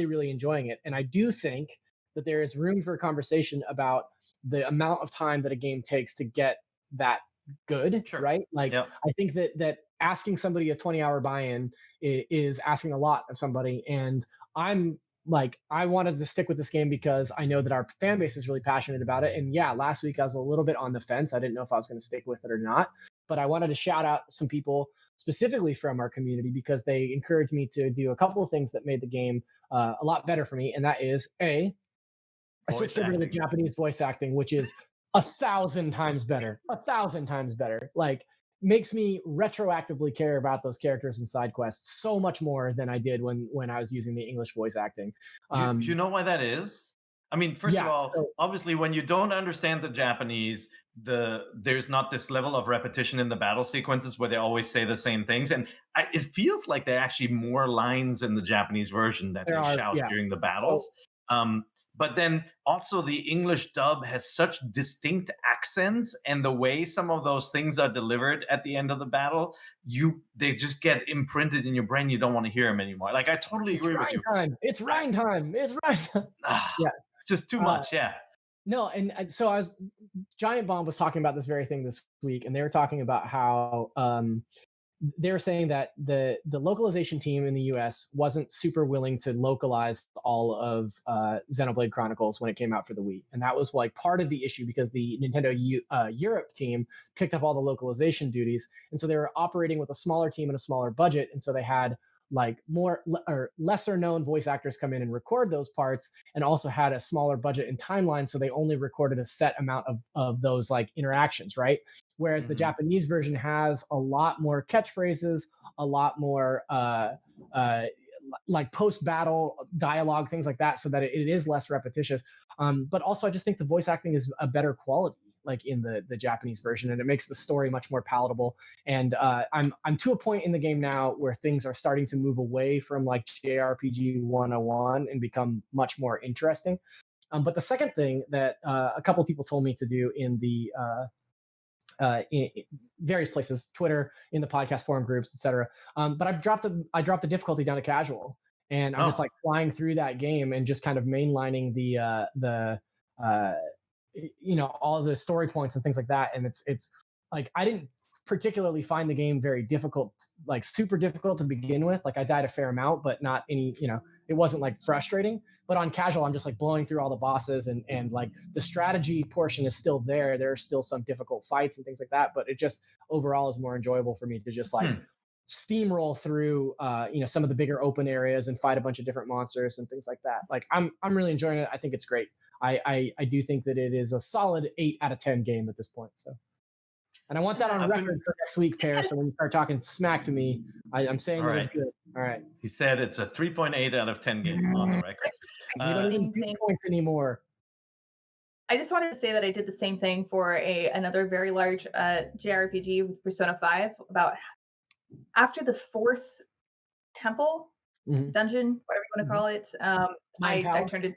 [SPEAKER 5] really enjoying it. And I do think that there is room for a conversation about the amount of time that a game takes to get that good, right? I think that asking somebody a 20-hour buy-in is asking a lot of somebody. And I wanted to stick with this game because I know that our fan base is really passionate about it. And yeah, last week I was a little bit on the fence. I didn't know if I was going to stick with it or not, but I wanted to shout out some people specifically from our community because they encouraged me to do a couple of things that made the game a lot better for me. And that is I switched over to the Japanese voice acting, which is 1,000 times better, 1,000 times better. Makes me retroactively care about those characters and side quests so much more than I did when I was using the English voice acting.
[SPEAKER 3] You know why that is? I mean, first of all, obviously, when you don't understand the Japanese, there's not this level of repetition in the battle sequences where they always say the same things, and it feels like there are actually more lines in the Japanese version that they shout during the battles. But then also the English dub has such distinct accents, and the way some of those things are delivered at the end of the battle, they just get imprinted in your brain. You don't want to hear them anymore. I totally agree with you.
[SPEAKER 5] It's Rhine time. It's Rhine time.
[SPEAKER 3] Yeah, it's just too much. Yeah.
[SPEAKER 5] No, and so Giant Bomb was talking about this very thing this week, and they were talking about how they were saying that the localization team in the US wasn't super willing to localize all of Xenoblade Chronicles when it came out for the Wii. And that was part of the issue because the Nintendo Europe team picked up all the localization duties. And so they were operating with a smaller team and a smaller budget. And so they had more or lesser known voice actors come in and record those parts, and also had a smaller budget and timeline. So they only recorded a set amount of those interactions, right? Whereas the Japanese version has a lot more catchphrases, a lot more post-battle dialogue, things like that, so that it is less repetitious. But also I just think the voice acting is a better quality in the Japanese version, and it makes the story much more palatable. And I'm to a point in the game now where things are starting to move away from JRPG 101 and become much more interesting. But the second thing that a couple of people told me to do in the in various places, Twitter, in the podcast forum groups, etc. But I dropped the difficulty down to casual, and I'm just flying through that game and just kind of mainlining the all the story points and things like that. And it's I didn't particularly find the game very difficult, super difficult to begin with. I died a fair amount, but not any, it wasn't frustrating. But on casual, I'm just blowing through all the bosses, and the strategy portion is still there. There are still some difficult fights and things like that, but it just overall is more enjoyable for me to just steamroll through some of the bigger open areas and fight a bunch of different monsters and things like that. Like I'm really enjoying it. I think it's great. I do think that it is a solid 8 out of 10 game at this point. So, and I want that on record for next week, Pear. So when you start talking smack to me, I'm saying that it's good. All right.
[SPEAKER 3] He said it's a 3.8 out of 10 game on the record.
[SPEAKER 5] We don't even do points anymore.
[SPEAKER 2] I just wanted to say that I did the same thing for another very large JRPG with Persona 5. About after the 4th temple, dungeon, whatever you want to call it, I turned it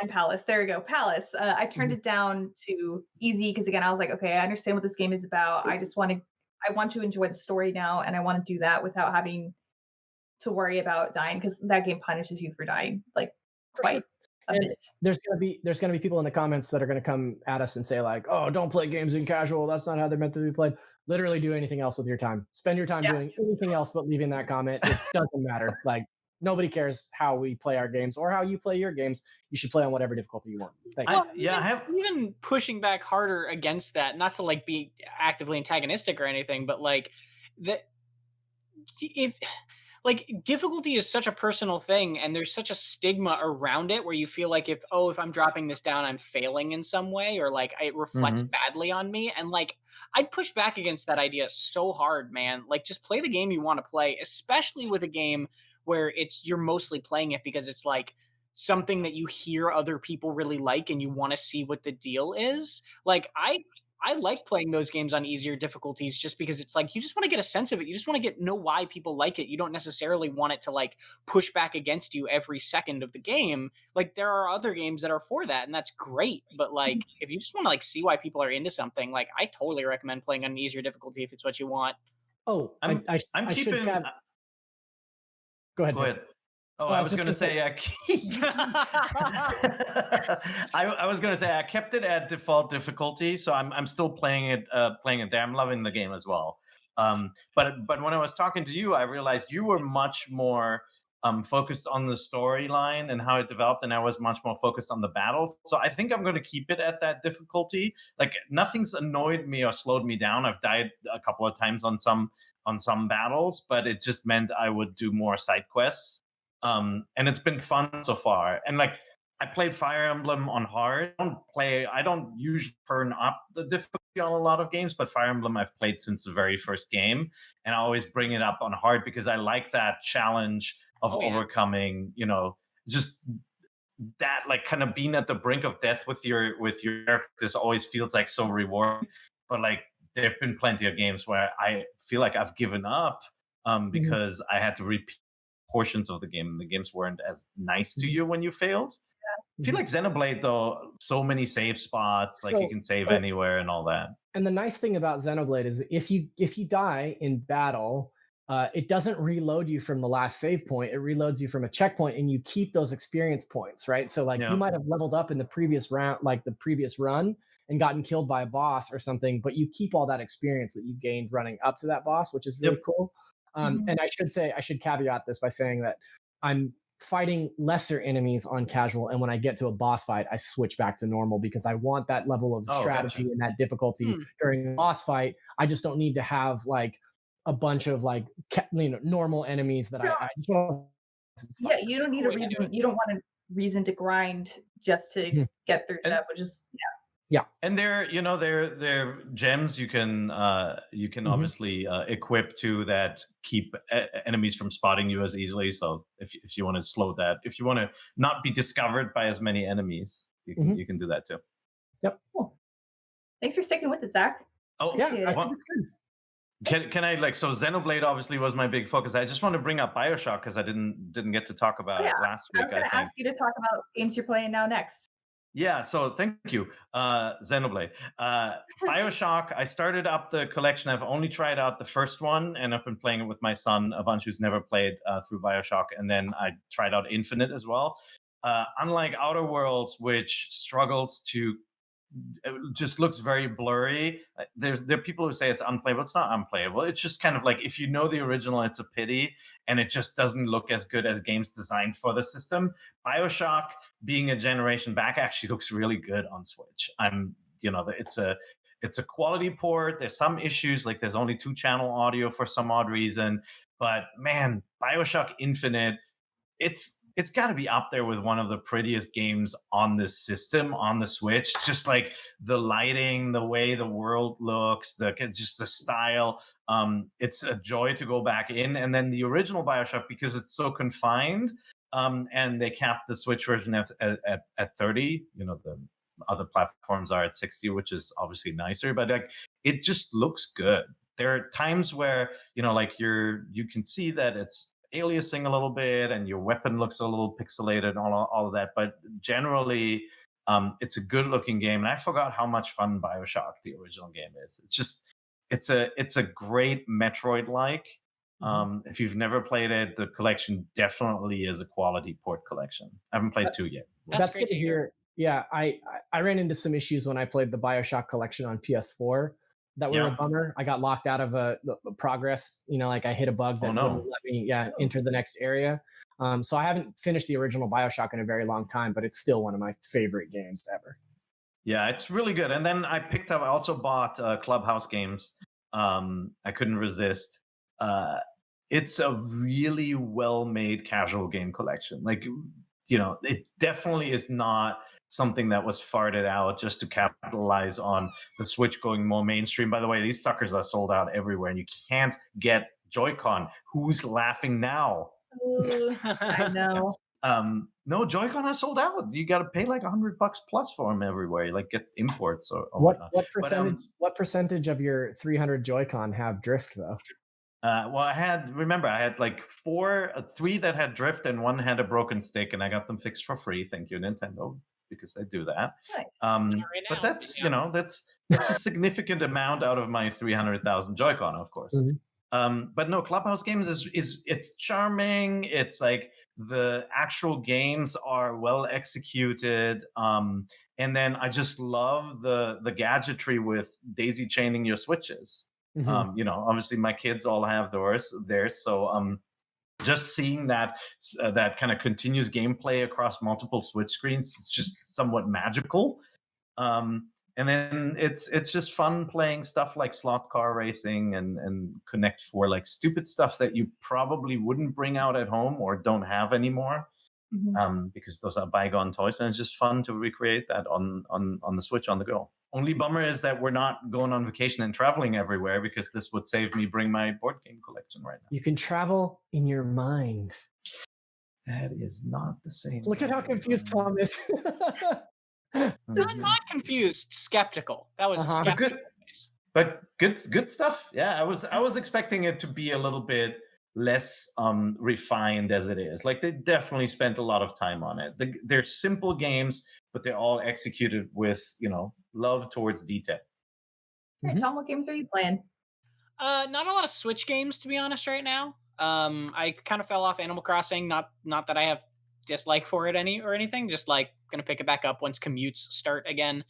[SPEAKER 2] Mind Palace. There we go, Palace. I turned it down to easy because again, I was like, okay, I understand what this game is about. I want to enjoy the story now, and I want to do that without having to worry about dying because that game punishes you for dying like quite a bit.
[SPEAKER 5] There's gonna be people in the comments that are gonna come at us and say like, oh, don't play games in casual. That's not how they're meant to be played. Literally do anything else with your time. Spend your time doing anything else but leaving that comment. It doesn't matter. Like nobody cares how we play our games or how you play your games. You should play on whatever difficulty you want. Thank you.
[SPEAKER 4] I have even pushing back harder against that, not to like be actively antagonistic or anything, but like that if like difficulty is such a personal thing and there's such a stigma around it where you feel like if I'm dropping this down, I'm failing in some way or like it reflects badly on me. And like, I'd push back against that idea so hard, man. Like just play the game you want to play, especially with a game where you're mostly playing it because it's like something that you hear other people really like and you want to see what the deal is. Like I like playing those games on easier difficulties just because it's like you just want to get a sense of it. You just want to know why people like it. You don't necessarily want it to like push back against you every second of the game. Like there are other games that are for that and that's great. But like if you just want to like see why people are into something, like I totally recommend playing on an easier difficulty if it's what you want.
[SPEAKER 5] Oh,
[SPEAKER 3] I'm
[SPEAKER 5] should have. Go ahead.
[SPEAKER 3] Oh, I was going to say, I was going to say I kept it at default difficulty, so I'm still playing it there. I'm loving the game as well. But when I was talking to you, I realized you were much more focused on the storyline and how it developed, and I was much more focused on the battles. So I think I'm going to keep it at that difficulty. Like nothing's annoyed me or slowed me down. I've died a couple of times on some battles, but it just meant I would do more side quests. And it's been fun so far. And like I played Fire Emblem on hard. I don't usually turn up the difficulty on a lot of games, but Fire Emblem I've played since the very first game, and I always bring it up on hard because I like that challenge of overcoming, just that like kind of being at the brink of death with your characters always feels like so rewarding. But like there have been plenty of games where I feel like I've given up because I had to repeat portions of the game and the games weren't as nice to you when you failed. I feel like Xenoblade though, so many save spots, like you can save anywhere and all that.
[SPEAKER 5] And the nice thing about Xenoblade is if you die in battle, it doesn't reload you from the last save point. It reloads you from a checkpoint and you keep those experience points, right? So like you might have leveled up in the previous round, like the previous run and gotten killed by a boss or something, but you keep all that experience that you gained running up to that boss, which is really cool. And I should caveat this by saying that I'm fighting lesser enemies on casual, and when I get to a boss fight, I switch back to normal because I want that level of strategy and that difficulty during a boss fight. I just don't need to have like a bunch of like normal enemies that I just want.
[SPEAKER 2] Yeah, you don't need a reason. You don't want a reason to grind just to get through stuff, which is
[SPEAKER 5] Yeah,
[SPEAKER 3] and they're gems you can obviously equip to that keep enemies from spotting you as easily. So if you want to slow that, if you want to not be discovered by as many enemies, you can do that too.
[SPEAKER 5] Yep.
[SPEAKER 2] Cool. Thanks for sticking with it, Zach.
[SPEAKER 3] Oh
[SPEAKER 5] yeah, I think it's good.
[SPEAKER 3] Can I so Xenoblade obviously was my big focus. I just want to bring up Bioshock because I didn't get to talk about it last week.
[SPEAKER 2] I was going to ask you to talk about games you're playing now next.
[SPEAKER 3] Yeah, so thank you, Xenoblade. Bioshock, I started up the collection. I've only tried out the first one, and I've been playing it with my son, a bunch who's never played through Bioshock, and then I tried out Infinite as well. Unlike Outer Worlds, which struggles to, it just looks very blurry. There are people who say it's unplayable. It's not unplayable. It's just kind of like, if you know the original, it's a pity, and it just doesn't look as good as games designed for the system. Bioshock, being a generation back, actually looks really good on Switch. It's a quality port. There's some issues, like there's only 2-channel audio for some odd reason, But man, Bioshock Infinite, it's got to be up there with one of the prettiest games on this system on the Switch. Just like the lighting, the way the world looks, just the style. It's a joy to go back in. And then the original Bioshock, because it's so confined, and they capped the Switch version at 30. The other platforms are at 60, which is obviously nicer. But like, it just looks good. There are times where like you can see that it's aliasing a little bit and your weapon looks a little pixelated and all of that, but generally it's a good looking game. And I forgot how much fun Bioshock, the original game, is. It's a great Metroid like. If you've never played it, the collection definitely is a quality port collection. I haven't played 2 yet.
[SPEAKER 5] That's good to hear. Yeah, I ran into some issues when I played the Bioshock collection on PS4 that were a bummer. I got locked out of the progress. Like I hit a bug that wouldn't let me enter the next area. So I haven't finished the original Bioshock in a very long time, but it's still one of my favorite games ever.
[SPEAKER 3] Yeah, it's really good. And then I also bought Clubhouse games. I couldn't resist. It's a really well-made casual game collection. Like, it definitely is not something that was farted out just to capitalize on the Switch going more mainstream. By the way, these suckers are sold out everywhere, and you can't get Joy-Con. Who's laughing now?
[SPEAKER 2] Ooh, I know.
[SPEAKER 3] No, Joy-Con are sold out. You got to pay like $100 plus for them everywhere. You like get imports or
[SPEAKER 5] what percentage of your 300 Joy-Con have drift though?
[SPEAKER 3] Well, I had like 3 that had drift and 1 had a broken stick, and I got them fixed for free. Thank you, Nintendo, because they do that.
[SPEAKER 2] Nice.
[SPEAKER 3] But that's that's a significant amount out of my 300,000 Joy-Con, of course. But no, Clubhouse games it's charming. It's like the actual games are well executed. And then I just love the gadgetry with daisy chaining your switches. Obviously my kids all have theirs. So just seeing that kind of continuous gameplay across multiple Switch screens is just somewhat magical. And then it's just fun playing stuff like slot car racing and Connect 4, like stupid stuff that you probably wouldn't bring out at home or don't have anymore, because those are bygone toys. And it's just fun to recreate that on the Switch on the go. Only bummer is that we're not going on vacation and traveling everywhere, because this would save me bring my board game collection right now.
[SPEAKER 5] You can travel in your mind.
[SPEAKER 3] That is not the same.
[SPEAKER 5] Look at how confused Tom is.
[SPEAKER 4] I'm not confused, skeptical. That was skeptical.
[SPEAKER 3] But good stuff. Yeah, I was expecting it to be a little bit less refined as it is. Like, they definitely spent a lot of time on it. They're simple games, but they're all executed with love towards detail.
[SPEAKER 2] Hey, Tom, what games are you playing?
[SPEAKER 4] Not a lot of Switch games, to be honest, right now. I kind of fell off Animal Crossing. Not that I have dislike for it or anything. Just like gonna pick it back up once commutes start again.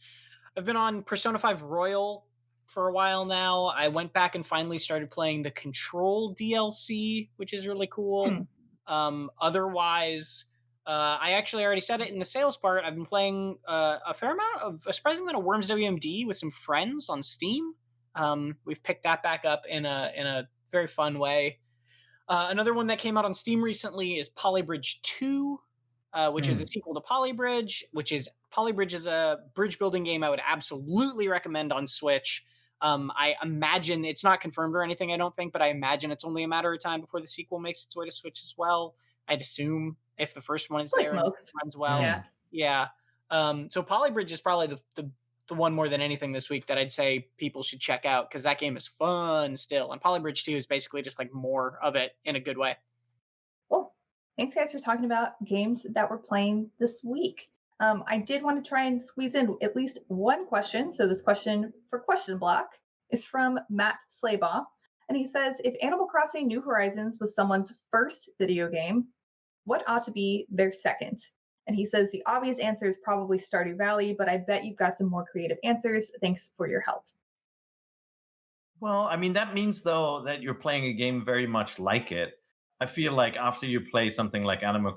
[SPEAKER 4] I've been on Persona 5 Royal for a while now. I went back and finally started playing the Control DLC, which is really cool. Otherwise, I actually already said it in the sales part. I've been playing a surprising amount of Worms WMD with some friends on Steam. We've picked that back up in a very fun way. Another one that came out on Steam recently is Polybridge 2, which is a sequel to Polybridge. Polybridge is a bridge building game I would absolutely recommend on Switch. I imagine it's not confirmed or anything, I don't think, but I imagine it's only a matter of time before the sequel makes its way to Switch as well. I'd assume if the first one is there and runs well. Yeah. So Polybridge is probably the one more than anything this week that I'd say people should check out, because that game is fun still. And Polybridge 2 is basically just like more of it in a good way.
[SPEAKER 2] Cool. Thanks, guys, for talking about games that we're playing this week. I did want to try and squeeze in at least one question. So this question for Question Block is from Matt Slaybaugh. And he says, if Animal Crossing New Horizons was someone's first video game, what ought to be their second? And he says the obvious answer is probably Stardew Valley, but I bet you've got some more creative answers. Thanks for your help.
[SPEAKER 3] Well, I mean, that means, though, that you're playing a game very much like it. I feel like after you play something like Animal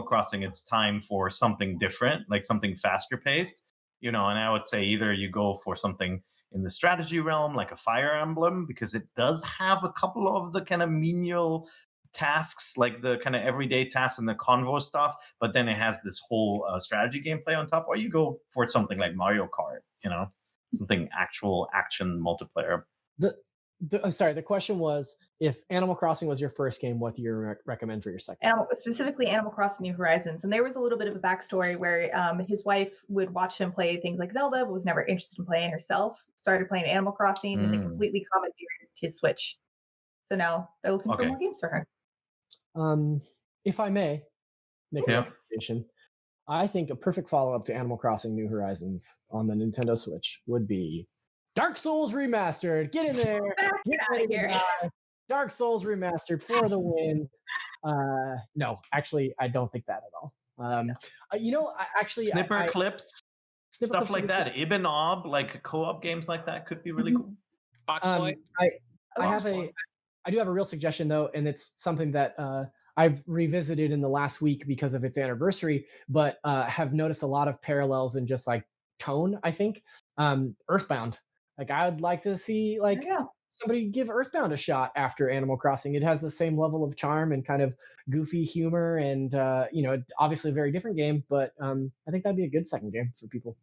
[SPEAKER 3] Crossing, it's time for something different, like something faster paced, and I would say either you go for something, in the strategy realm, like a Fire Emblem, because it does have a couple of the kind of menial tasks, like the kind of everyday tasks and the convo stuff, but then it has this whole strategy gameplay on top. Or you go for something like Mario Kart, something actual action multiplayer.
[SPEAKER 5] Sorry, the question was, if Animal Crossing was your first game, what do you recommend for your second?
[SPEAKER 2] Specifically Animal Crossing New Horizons. And there was a little bit of a backstory where his wife would watch him play things like Zelda, but was never interested in playing herself. Started playing Animal Crossing and then completely commandeered his Switch. So now they're looking for more games for her.
[SPEAKER 5] If I may make a recommendation, I think a perfect follow-up to Animal Crossing New Horizons on the Nintendo Switch would be Dark Souls Remastered. Get in there. Get out of here. Dark Souls Remastered for the win. No, actually, I don't think that at all.
[SPEAKER 3] Snipper clips, stuff like that. Ibn Ob, like co-op games like that could be really cool.
[SPEAKER 4] Box Boy.
[SPEAKER 5] I do have a real suggestion though, and it's something that I've revisited in the last week because of its anniversary, but have noticed a lot of parallels in just like tone. I think Earthbound. Like I would like to see somebody give Earthbound a shot after Animal Crossing. It has the same level of charm and kind of goofy humor, and obviously a very different game. But I think that'd be a good second game for people.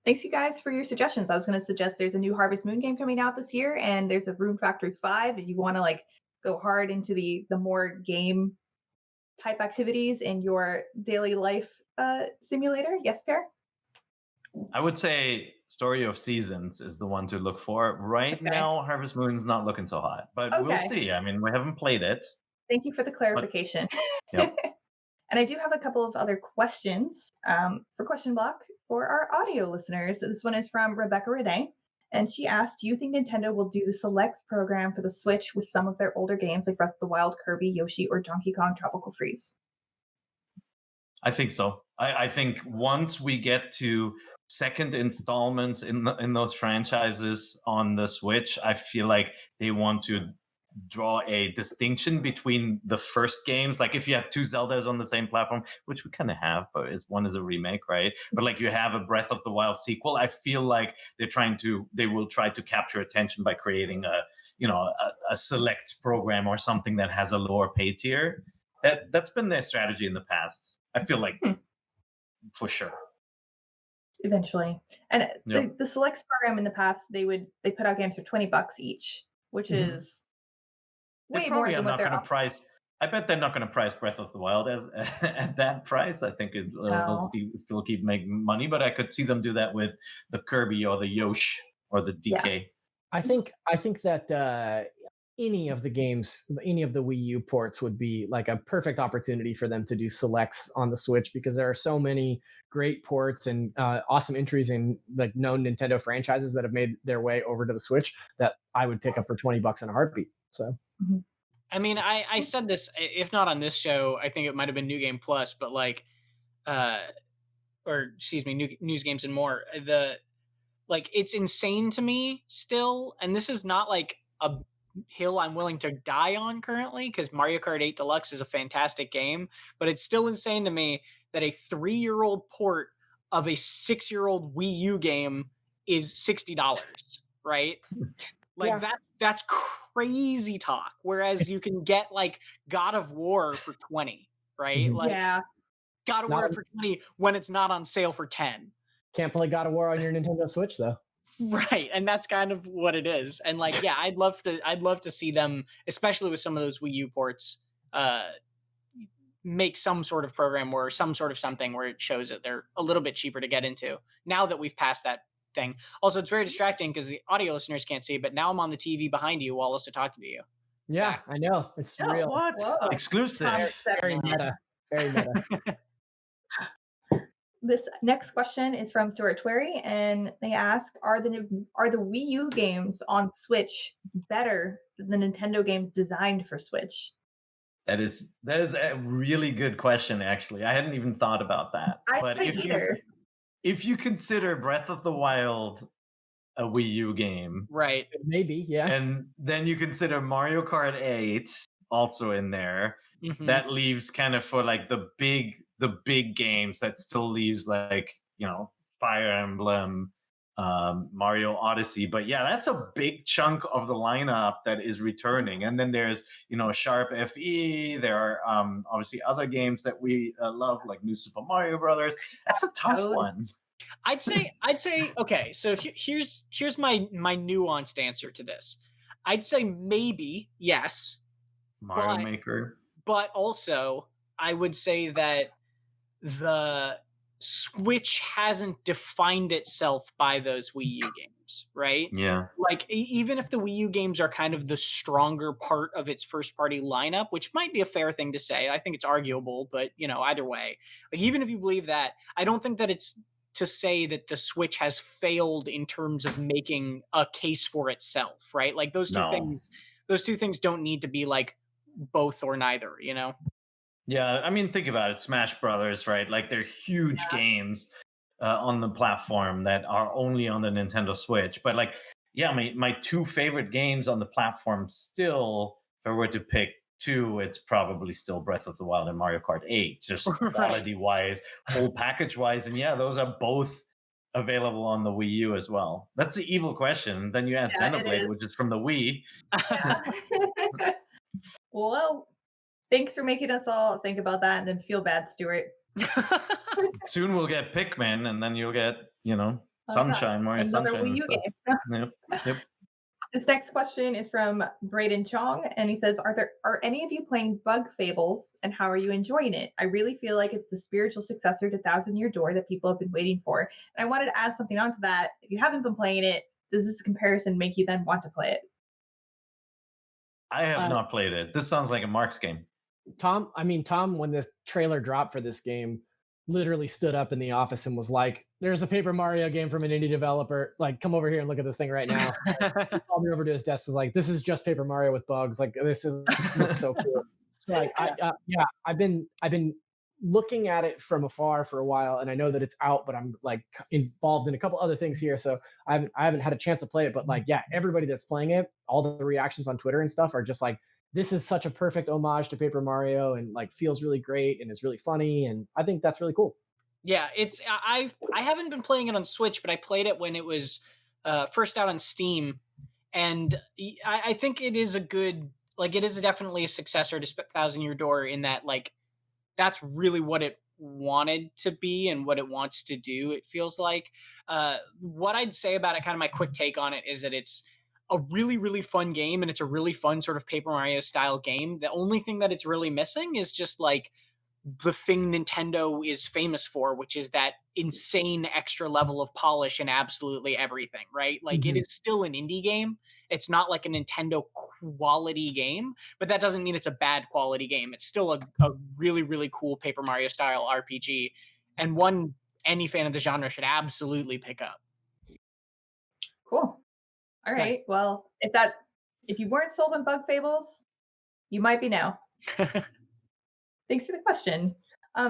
[SPEAKER 2] Thanks, you guys, for your suggestions. I was going to suggest there's a new Harvest Moon game coming out this year, and there's a Rune Factory 5. If you want to go hard into the more game type activities in your daily life simulator. Yes, Per?
[SPEAKER 3] I would say Story of Seasons is the one to look for. Right now, Harvest Moon's not looking so hot, but we'll see. I mean, we haven't played it.
[SPEAKER 2] Thank you for the clarification.
[SPEAKER 3] Yep.
[SPEAKER 2] And I do have a couple of other questions for Question Block for our audio listeners. This one is from Rebecca Renee, and she asked, do you think Nintendo will do the Selects program for the Switch with some of their older games like Breath of the Wild, Kirby, Yoshi, or Donkey Kong Tropical Freeze?
[SPEAKER 3] I think so. I think once we get to second installments in those franchises on the Switch, I feel like they want to draw a distinction between the first games. Like if you have two Zeldas on the same platform, which we kind of have, but one is a remake, right? But like you have a Breath of the Wild sequel, I feel like they will try to capture attention by creating a Selects program or something that has a lower pay tier. That's been their strategy in the past. I feel like for sure.
[SPEAKER 2] Eventually. And the Selects program in the past, they put out games for $20 each, which is way more than what they're
[SPEAKER 3] going to price. I bet they're not going to price Breath of the Wild at that price. I think it'll still keep making money, but I could see them do that with the Kirby or the Yoshi or the DK.
[SPEAKER 5] Yeah. I think that any of the games, any of the Wii U ports would be like a perfect opportunity for them to do Selects on the Switch, because there are so many great ports and awesome entries in like known Nintendo franchises that have made their way over to the Switch that I would pick up for $20 in a heartbeat. So,
[SPEAKER 4] I mean, I said this, if not on this show, I think it might have been New Game Plus, but News Games and More. It's insane to me still, and this is not like a hill I'm willing to die on currently, because Mario Kart 8 Deluxe is a fantastic game, but it's still insane to me that a 3-year-old port of a 6-year-old Wii U game is $60, right? That's crazy talk. Whereas you can get like God of War for $20, right? God of War for $20 when it's not on sale for $10.
[SPEAKER 5] Can't play God of War on your Nintendo Switch though.
[SPEAKER 4] Right, and that's kind of what it is. And I'd love to see them, especially with some of those Wii U ports, make some sort of program or some sort of something where it shows that they're a little bit cheaper to get into now that we've passed that thing. Also, it's very distracting because the audio listeners can't see, but now I'm on the TV behind you while also talking to you.
[SPEAKER 5] Yeah, I know. It's real.
[SPEAKER 3] What? Whoa. Exclusive.
[SPEAKER 5] Very meta. Very meta.
[SPEAKER 2] This next question is from Stuart Twerry, and they ask, are the Wii U games on Switch better than the Nintendo games designed for Switch?
[SPEAKER 3] That is a really good question, actually. I hadn't even thought about that. If you consider Breath of the Wild a Wii U game,
[SPEAKER 4] right?
[SPEAKER 5] Maybe, yeah.
[SPEAKER 3] And then you consider Mario Kart 8 also in there. Mm-hmm. That leaves kind of for like the big games, that still leaves like, Fire Emblem, Mario Odyssey. But yeah, that's a big chunk of the lineup that is returning. And then there's, Sharp FE. There are obviously other games that we love, like New Super Mario Brothers. That's a tough
[SPEAKER 2] Toad.
[SPEAKER 3] one.
[SPEAKER 4] I'd say okay. So here's my nuanced answer to this. I'd say maybe yes,
[SPEAKER 3] Mario Maker.
[SPEAKER 4] but also I would say that the Switch hasn't defined itself by those Wii U games, right?
[SPEAKER 3] Yeah.
[SPEAKER 4] Like even if the Wii U games are kind of the stronger part of its first party lineup, which might be a fair thing to say. I think it's arguable, but either way, like even if you believe that, I don't think that it's to say that the Switch has failed in terms of making a case for itself, right? Like those two things don't need to be like both or neither,
[SPEAKER 3] Yeah, I mean, think about it. Smash Brothers, right? Like they're huge games on the platform that are only on the Nintendo Switch. But like, yeah, my two favorite games on the platform still, if I were to pick two, it's probably still Breath of the Wild and Mario Kart 8, just
[SPEAKER 4] Right.
[SPEAKER 3] quality wise, whole package wise. And yeah, those are both available on the Wii U as well. That's the evil question. Then you add
[SPEAKER 2] Yeah, it
[SPEAKER 3] Xenoblade,
[SPEAKER 2] is.
[SPEAKER 3] which is from the Wii.
[SPEAKER 2] Well, thanks for making us all think about that and then feel bad, Stuart.
[SPEAKER 3] Soon we'll get Pikmin, and then you'll get,
[SPEAKER 2] Oh,
[SPEAKER 3] Sunshine, Mario
[SPEAKER 2] another
[SPEAKER 3] Sunshine.
[SPEAKER 2] Wii
[SPEAKER 3] And
[SPEAKER 2] U
[SPEAKER 3] stuff.
[SPEAKER 2] game.
[SPEAKER 3] Yep.
[SPEAKER 2] This next question is from Braden Chong, and he says, "Are any of you playing Bug Fables, and how are you enjoying it? I really feel like it's the spiritual successor to Thousand Year Door that people have been waiting for." And I wanted to add something onto that. If you haven't been playing it, does this comparison make you then want to play it?
[SPEAKER 3] I have not played it. This sounds like a Mark's game.
[SPEAKER 5] Tom, when this trailer dropped for this game, literally stood up in the office and was like, "There's a Paper Mario game from an indie developer. Like, come over here and look at this thing right now." He called me over to his desk. Was like, "This is just Paper Mario with bugs. Like, this looks so cool." So, like, I've been looking at it from afar for a while, and I know that it's out, but I'm like involved in a couple other things here, so I haven't had a chance to play it. But like, yeah, everybody that's playing it, all the reactions on Twitter and stuff are just like, this is such a perfect homage to Paper Mario, and like feels really great and is really funny, and I think that's really cool.
[SPEAKER 4] Yeah, I haven't been playing it on Switch, but I played it when it was first out on Steam, and I think it is it is definitely a successor to Thousand Year Door in that like that's really what it wanted to be and what it wants to do. It feels like what I'd say about it, kind of my quick take on it, is that it's a really, really fun game, and it's a really fun sort of Paper Mario style game. The only thing that it's really missing is just like the thing Nintendo is famous for, which is that insane extra level of polish in absolutely everything, right? Like it is still an indie game. It's not like a Nintendo quality game, but that doesn't mean it's a bad quality game. It's still a really, really cool Paper Mario style RPG, and one any fan of the genre should absolutely pick up.
[SPEAKER 2] Cool. All right.
[SPEAKER 5] Nice.
[SPEAKER 2] Well, if you weren't sold on Bug Fables, you might be now. Thanks for the question.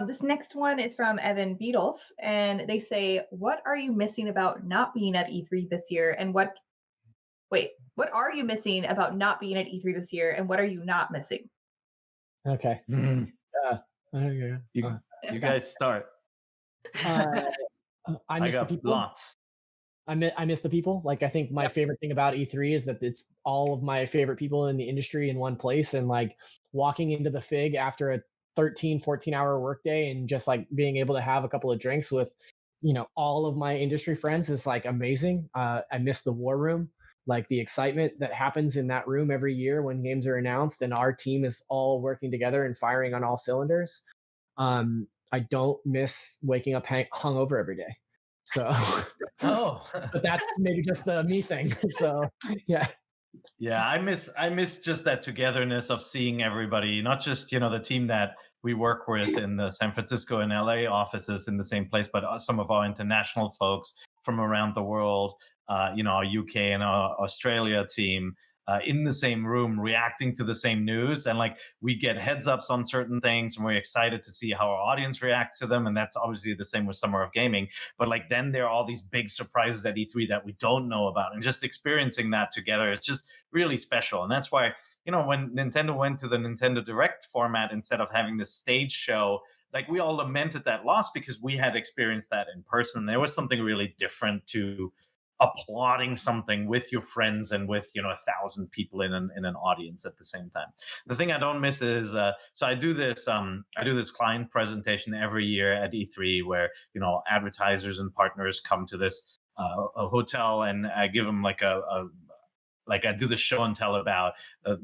[SPEAKER 2] This next one is from Evan Beedolf, and they say, "What are you missing about not being at E3 this year? And what are you missing about not being at E3 this year? And what are you not missing?"
[SPEAKER 5] Okay.
[SPEAKER 3] You guys start.
[SPEAKER 5] I
[SPEAKER 3] I
[SPEAKER 5] miss the
[SPEAKER 3] got
[SPEAKER 5] people.
[SPEAKER 3] lots.
[SPEAKER 5] I miss the people. Like, I think my favorite thing about E3 is that it's all of my favorite people in the industry in one place, and like walking into the Fig after a 13, 14-hour workday and just like being able to have a couple of drinks with, all of my industry friends is like amazing. I miss the war room, like the excitement that happens in that room every year when games are announced and our team is all working together and firing on all cylinders. I don't miss waking up hungover every day. So, but that's maybe just a me thing. So, yeah.
[SPEAKER 3] Yeah, I miss just that togetherness of seeing everybody, not just the team that we work with in the San Francisco and LA offices in the same place, but some of our international folks from around the world. Our UK and our Australia team in the same room, reacting to the same news, and like we get heads ups on certain things, and we're excited to see how our audience reacts to them. And that's obviously the same with Summer of Gaming. But like then there are all these big surprises at E3 that we don't know about, and just experiencing that together is just really special. And that's why when Nintendo went to the Nintendo Direct format instead of having this stage show, like we all lamented that loss because we had experienced that in person. There was something really different to applauding something with your friends and with 1,000 people in an audience at the same time. The thing I don't miss is so I do this client presentation every year at E3 where advertisers and partners come to this a hotel, and I give them like I do the show and tell about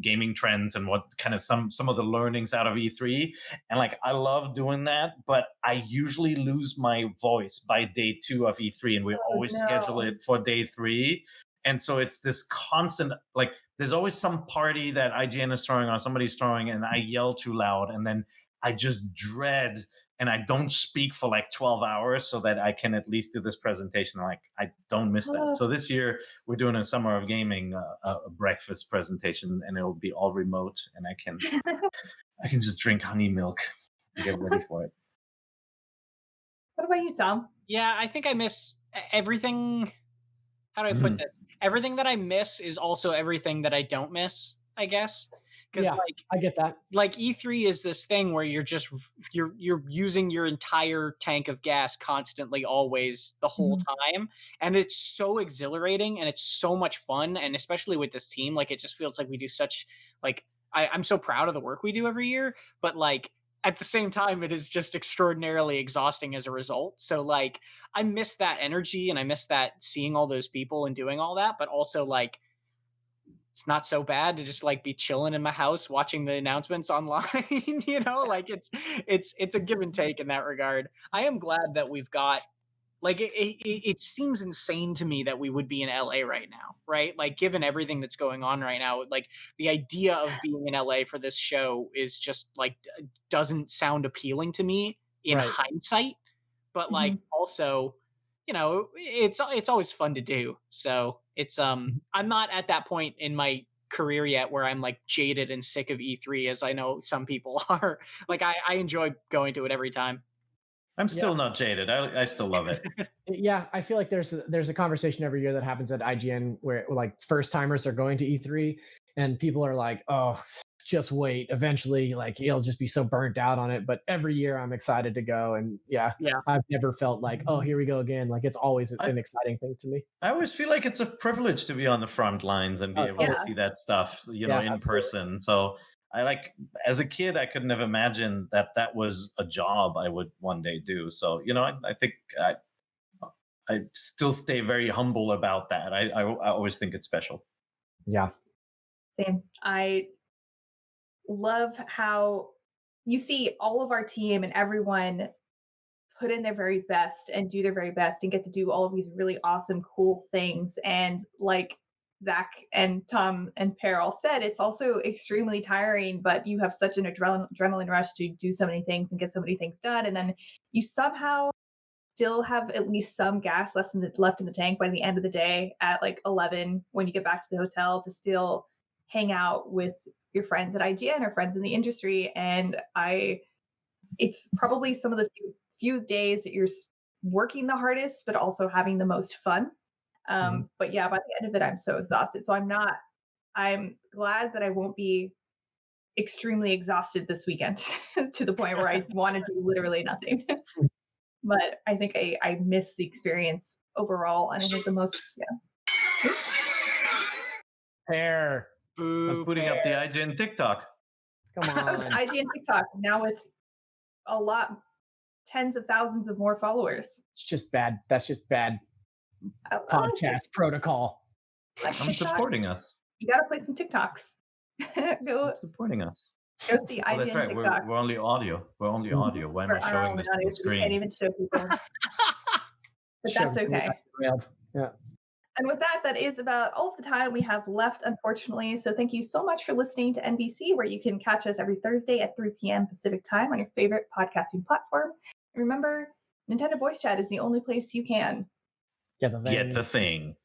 [SPEAKER 3] gaming trends and what kind of some of the learnings out of E3. And like I love doing that, but I usually lose my voice by day 2 of E3, and we always schedule it for day 3. And so it's this constant, like there's always some party that IGN is throwing or somebody's throwing, and I yell too loud, and then I just dread, and I don't speak for like 12 hours so that I can at least do this presentation. Like I don't miss that. So this year we're doing a Summer of Gaming a breakfast presentation, and it will be all remote, and I can just drink honey milk and get ready for it.
[SPEAKER 2] What about you, Tom?
[SPEAKER 4] Yeah, I think I miss everything. How do I put this? Everything that I miss is also everything that I don't miss, I guess. Because
[SPEAKER 5] I get that.
[SPEAKER 4] Like E3 is this thing where you're using your entire tank of gas constantly, always, the whole time, and it's so exhilarating and it's so much fun. And especially with this team, like it just feels like we do such like I'm so proud of the work we do every year, but like at the same time, it is just extraordinarily exhausting as a result. So like I miss that energy, and I miss that seeing all those people and doing all that, but also like it's not so bad to just like be chilling in my house watching the announcements online. Like it's a give and take in that regard. I am glad that we've got like it seems insane to me that we would be in LA right now, right? Like given everything that's going on right now, like the idea of being in LA for this show is just like doesn't sound appealing to me in hindsight, but like also it's always fun to do. So it's I'm not at that point in my career yet where I'm like jaded and sick of E3 as I know some people are. Like I enjoy going to it every time.
[SPEAKER 3] I'm still not jaded. I still love it.
[SPEAKER 5] Yeah, I feel like there's a conversation every year that happens at IGN where like first timers are going to E3 and people are like, oh, just wait. Eventually, like you'll just be so burnt out on it. But every year I'm excited to go. And yeah, I've never felt like, oh, here we go again. Like it's always an exciting thing to me.
[SPEAKER 3] I always feel like it's a privilege to be on the front lines and be able to see that stuff, in
[SPEAKER 5] absolutely.
[SPEAKER 3] person. So I like, as a kid, I couldn't have imagined that was a job I would one day do. So, I think I still stay very humble about that. I always think it's special.
[SPEAKER 5] Yeah.
[SPEAKER 2] Same. I love how you see all of our team and everyone put in their very best and do their very best and get to do all of these really awesome, cool things. And like Zach and Tom and Per all said, it's also extremely tiring, but you have such an adrenaline rush to do so many things and get so many things done. And then you somehow still have at least some gas left in the tank by the end of the day at like 11 when you get back to the hotel to still hang out with your friends at IGN or friends in the industry. And it's probably some of the few days that you're working the hardest, but also having the most fun. But yeah, by the end of it, I'm so exhausted. So I'm glad that I won't be extremely exhausted this weekend to the point where I want to do literally nothing. But I think I miss the experience overall. And I think the most,
[SPEAKER 5] Hair.
[SPEAKER 3] I was booting up the IGN TikTok.
[SPEAKER 5] Come on.
[SPEAKER 2] IGN TikTok now with tens of thousands of more followers.
[SPEAKER 5] It's just bad. That's just bad podcast protocol.
[SPEAKER 3] I'm supporting us.
[SPEAKER 2] You got to play some TikToks. Go
[SPEAKER 3] supporting us.
[SPEAKER 2] Go see IGN
[SPEAKER 3] that's right.
[SPEAKER 2] TikTok.
[SPEAKER 3] We're only audio. We're only audio. Why am I showing this on the screen?
[SPEAKER 2] We can't even show people. But that's okay.
[SPEAKER 5] Yeah.
[SPEAKER 2] And with that is about all of the time we have left, unfortunately. So thank you so much for listening to NVC, where you can catch us every Thursday at 3 p.m. Pacific time on your favorite podcasting platform. And remember, Nintendo Voice Chat is the only place you can
[SPEAKER 3] get the thing.